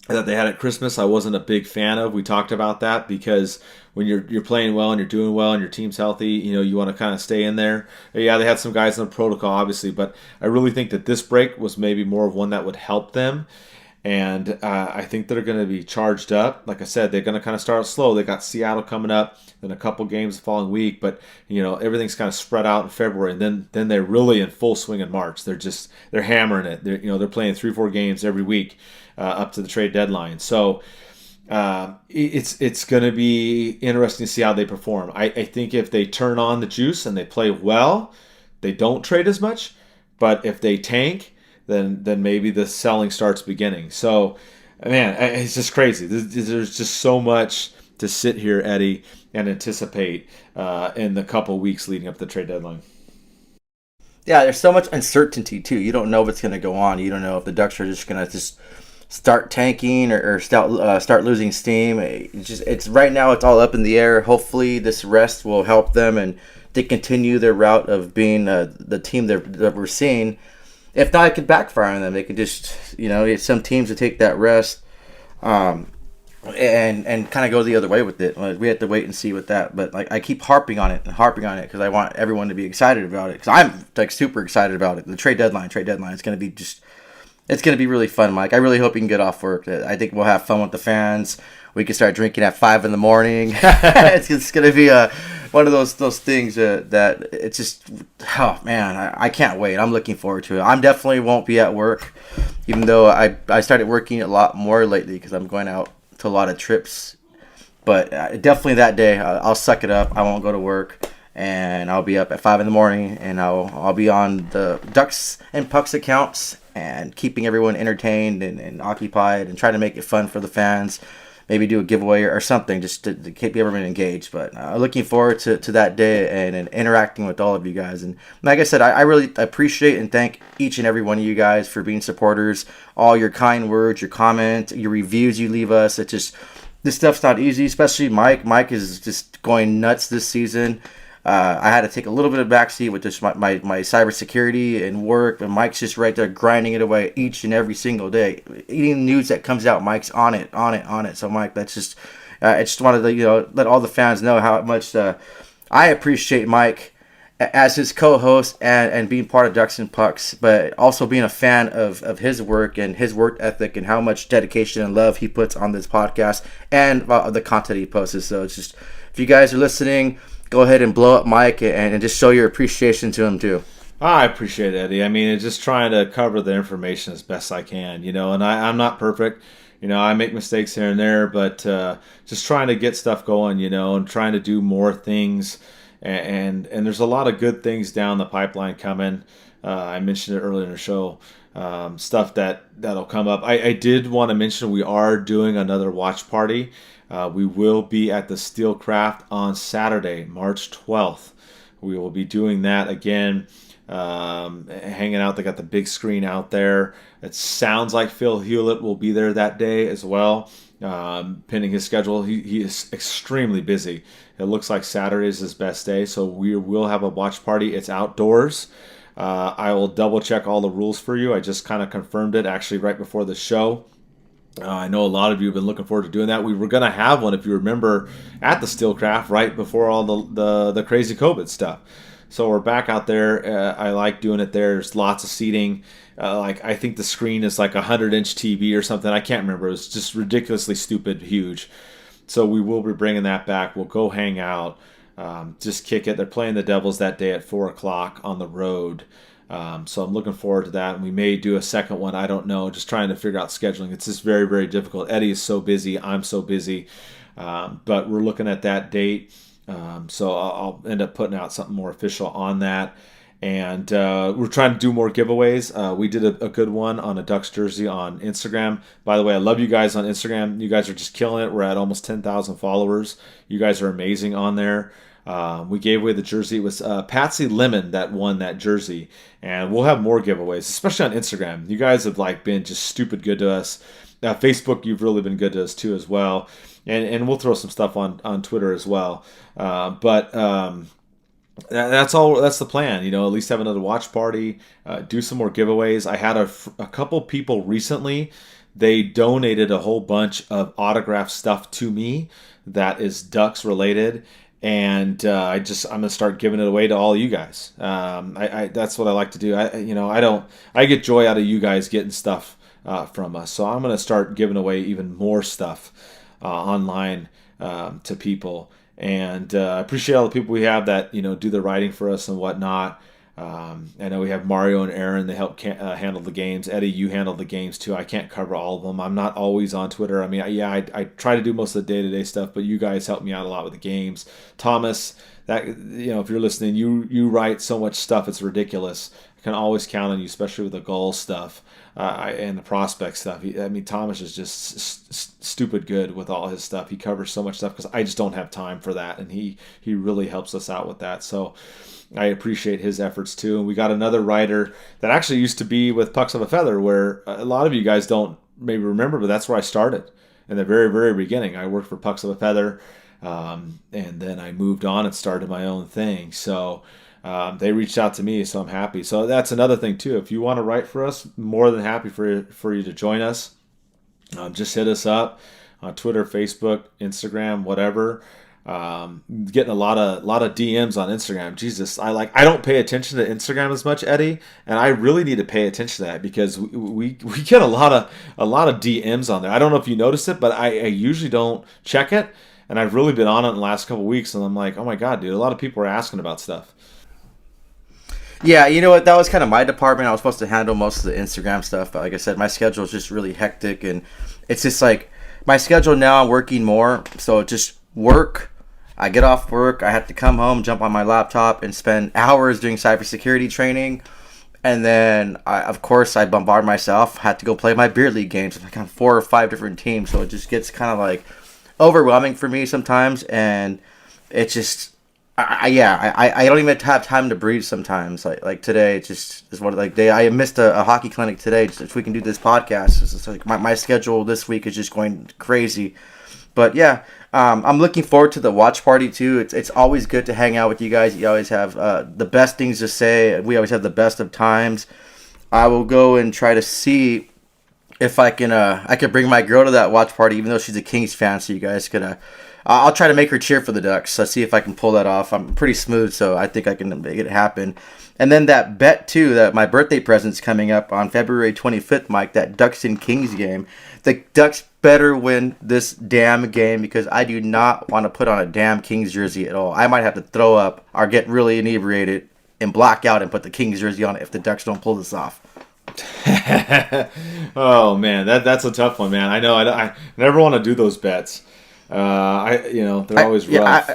that they had at Christmas. I wasn't a big fan of. We talked about that because when you're playing well and you're doing well and your team's healthy, you want to kind of stay in there. Yeah, they had some guys in the protocol, obviously, but I really think that this break was maybe more of one that would help them. And I think they're going to be charged up. Like I said, they're going to kind of start slow. They got Seattle coming up, then a couple games the following week. But everything's kind of spread out in February, and then they're really in full swing in March. They're hammering it. They're playing 3-4 games every week up to the trade deadline. So it's going to be interesting to see how they perform. I think if they turn on the juice and they play well, they don't trade as much. But if they tank, then maybe the selling starts beginning. So, man, it's just crazy. There's just so much to sit here, Eddie, and anticipate in the couple weeks leading up to the trade deadline. Yeah, there's so much uncertainty, too. You don't know what's going to go on. You don't know if the Ducks are just going to just start tanking or start losing steam. It's right now it's all up in the air. Hopefully this rest will help them and they continue their route of being the team that we're seeing. If not, it could backfire on them. They could just, some teams would take that rest and kind of go the other way with it. We have to wait and see with that. But I keep harping on it because I want everyone to be excited about it. Because I'm super excited about it. The trade deadline. It's going to be it's going to be really fun, Mike. I really hope you can get off work. I think we'll have fun with the fans. We can start drinking at 5 a.m. It's going to be one of those things that it's just, oh man, I can't wait. I'm looking forward to it. I definitely won't be at work, even though I started working a lot more lately because I'm going out to a lot of trips. But definitely that day, I'll suck it up. I won't go to work, and I'll be up at 5 a.m. and I'll be on the Ducks and Pucks accounts and keeping everyone entertained and occupied and trying to make it fun for the fans. Maybe do a giveaway or something just to keep everyone engaged. But looking forward to that day and interacting with all of you guys. And like I said, I really appreciate and thank each and every one of you guys for being supporters. All your kind words, your comments, your reviews you leave us. It's just, this stuff's not easy, especially Mike. Mike is just going nuts this season. I had to take a little bit of backseat with just my cybersecurity and work, but Mike's just right there grinding it away each and every single day. Eating the news that comes out, Mike's on it. So Mike, that's just, I just wanted to let all the fans know how much I appreciate Mike as his co-host and being part of Ducks and Pucks, but also being a fan of his work and his work ethic and how much dedication and love he puts on this podcast and the content he posts. So it's just, if you guys are listening, go ahead and blow up Mike and just show your appreciation to him too. I appreciate it, Eddie. I mean, it's just trying to cover the information as best I can, and I'm not perfect. I make mistakes here and there, but just trying to get stuff going, and trying to do more things. And there's a lot of good things down the pipeline coming. I mentioned it earlier in the show. Stuff that'll come up. I did want to mention we are doing another watch party. We will be at the Steelcraft on Saturday, March 12th. We will be doing that again, hanging out. They got the big screen out there. It sounds like Phil Hewlett will be there that day as well, pending his schedule. He is extremely busy. It looks like Saturday is his best day, so we will have a watch party. It's outdoors. I will double check all the rules for you. I just kind of confirmed it actually right before the show. I know a lot of you have been looking forward to doing that. We were going to have one, if you remember, at the Steelcraft right before all the crazy COVID stuff. So we're back out there. I like doing it there. There's lots of seating. I think the screen is like a 100-inch TV or something. I can't remember. It was just ridiculously stupid huge. So we will be bringing that back. We'll go hang out, just kick it. They're playing the Devils that day at 4 o'clock on the road. So I'm looking forward to that. And we may do a second one. I don't know. Just trying to figure out scheduling. It's just very, very difficult. Eddie is so busy. I'm so busy. But we're looking at that date. So I'll end up putting out something more official on that. And we're trying to do more giveaways. We did a good one on a Ducks jersey on Instagram. By the way, I love you guys on Instagram. You guys are just killing it. We're at almost 10,000 followers. You guys are amazing on there. We gave away the jersey. It was Patsy Lemon that won that jersey. And we'll have more giveaways, especially on Instagram. You guys have been just stupid good to us. Facebook, you've really been good to us too as well. And we'll throw some stuff on Twitter as well. But that's all. That's the plan. At least have another watch party. Do some more giveaways. I had a couple people recently. They donated a whole bunch of autographed stuff to me that is Ducks related. And I'm gonna start giving it away to all you guys. That's what I like to do. I get joy out of you guys getting stuff from us. So I'm going to start giving away even more stuff online to people. And I appreciate all the people we have that do the writing for us and whatnot. I know we have Mario and Aaron. They help handle the games. Eddie, you handle the games too. I can't cover all of them. I'm not always on Twitter. I mean, I try to do most of the day-to-day stuff, but you guys help me out a lot with the games. Thomas, that if you're listening, you write so much stuff, it's ridiculous. I can always count on you, especially with the goal stuff and the prospect stuff. Thomas is just stupid good with all his stuff. He covers so much stuff because I just don't have time for that, and he really helps us out with that. So I appreciate his efforts too. And we got another writer that actually used to be with Pucks of a Feather, where a lot of you guys don't maybe remember, but that's where I started in the very, very beginning. I worked for Pucks of a Feather, and then I moved on and started my own thing. So they reached out to me, so I'm happy. So that's another thing too. If you want to write for us, more than happy for you to join us. Just hit us up on Twitter, Facebook, Instagram, whatever. Getting a lot of DMs on Instagram. Jesus, I don't pay attention to Instagram as much, Eddie, and I really need to pay attention to that because we get a lot of DMs on there. I don't know if you noticed it, but I usually don't check it, and I've really been on it in the last couple of weeks, and I'm like, oh my god, dude, a lot of people are asking about stuff. Yeah, you know what? That was kind of my department. I was supposed to handle most of the Instagram stuff, but like I said, my schedule is just really hectic, and it's just like my schedule now. I'm working more, so just work. I get off work, I have to come home, jump on my laptop, and spend hours doing cybersecurity training. And then, of course, I bombard myself. Had to go play my beer league games. Like on 4 or 5 different teams, so it just gets kind of like overwhelming for me sometimes. And it just, I don't even have time to breathe sometimes. Like today, it's just is one like day. I missed a hockey clinic today. Just if we can do this podcast, it's just like my schedule this week is just going crazy. But yeah, I'm looking forward to the watch party too. It's always good to hang out with you guys. You always have the best things to say. We always have the best of times. I will go and try to see if I can bring my girl to that watch party, even though she's a Kings fan. So you guys could. I'll try to make her cheer for the Ducks. So see if I can pull that off. I'm pretty smooth, so I think I can make it happen. And then that bet too, that my birthday present's coming up on February 25th, Mike. That Ducks and Kings game. The Ducks better win this damn game because I do not want to put on a damn Kings jersey at all. I might have to throw up or get really inebriated and black out and put the Kings jersey on it if the Ducks don't pull this off. Oh man, that's a tough one, man. I know. I never want to do those bets. They're always rough.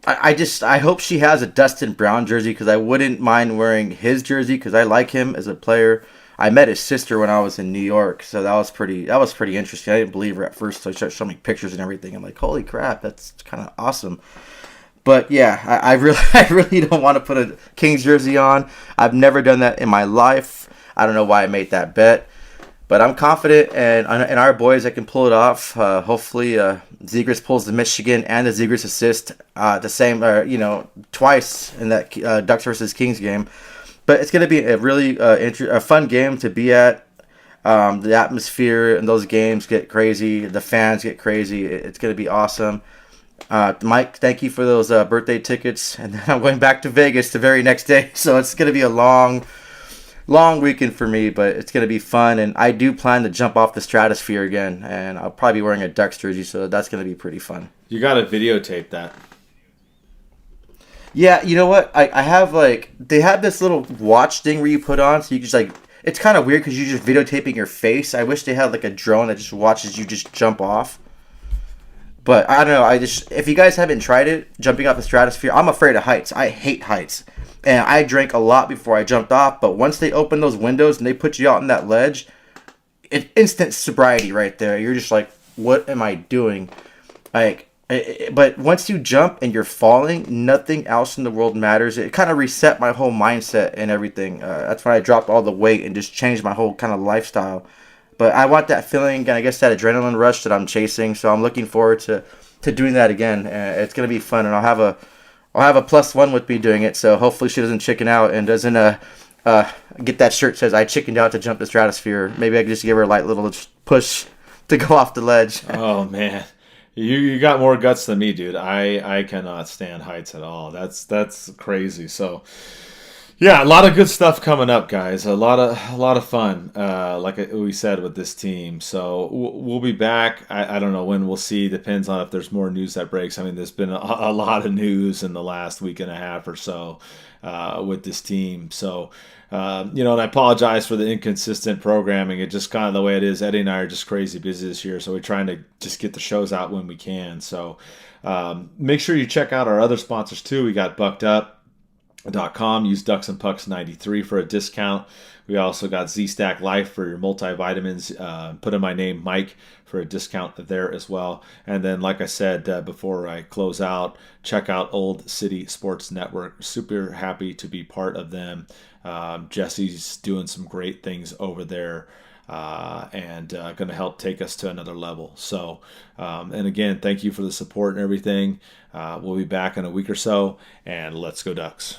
I hope she has a Dustin Brown jersey because I wouldn't mind wearing his jersey because I like him as a player. I met his sister when I was in New York, so that was pretty interesting. I didn't believe her at first, so she started showing me pictures and everything. I'm like, holy crap, that's kind of awesome. But yeah, I really don't want to put a Kings jersey on. I've never done that in my life. I don't know why I made that bet, but I'm confident and our boys that can pull it off. Hopefully, Zegras pulls the Michigan and the Zegras assist the same, twice in that Ducks versus Kings game. But it's going to be a really a fun game to be at. The atmosphere in those games get crazy. The fans get crazy. It's going to be awesome. Mike, thank you for those birthday tickets. And then I'm going back to Vegas the very next day. So it's going to be a long weekend for me, but it's going to be fun. And I do plan to jump off the stratosphere again. And I'll probably be wearing a Ducks jersey, so that's going to be pretty fun. You got to videotape that. Yeah, you know what? I have they have this little watch thing where you put on, so you just it's kind of weird because you're just videotaping your face. I wish they had a drone that just watches you just jump off. But I don't know. If you guys haven't tried it, jumping off the stratosphere, I'm afraid of heights. I hate heights, and I drank a lot before I jumped off. But once they open those windows and they put you out on that ledge, it's instant sobriety right there. You're just like, what am I doing? But once you jump and you're falling, nothing else in the world matters. It kind of reset my whole mindset and everything. That's when I dropped all the weight and just changed my whole kind of lifestyle. But I want that feeling, and I guess that adrenaline rush that I'm chasing. So I'm looking forward to doing that again. It's gonna be fun, and I'll have a +1 with me doing it. So hopefully she doesn't chicken out and doesn't get that shirt that says I chickened out to jump the stratosphere. Maybe I can just give her a light little push to go off the ledge. Oh man. You got more guts than me, dude. I cannot stand heights at all. That's crazy. So, Yeah, a lot of good stuff coming up, guys. A lot of fun, like we said with this team. So we'll be back. I don't know when we'll see. Depends on if there's more news that breaks. I mean, there's been a lot of news in the last week and a half or so with this team. So and I apologize for the inconsistent programming. It's just kind of the way it is. Eddie and I are just crazy busy this year, so we're trying to just get the shows out when we can. So make sure you check out our other sponsors too. We got Bucked Up. .com. Use DucksNPucks 93 for a discount. We also got Z-Stack Life for your multivitamins. Put in my name, Mike, for a discount there as well. And then, like I said before I close out, check out Old City Sports Network. Super happy to be part of them. Jesse's doing some great things over there. And going to help take us to another level. So, and again, thank you for the support and everything. We'll be back in a week or so, and let's go Ducks.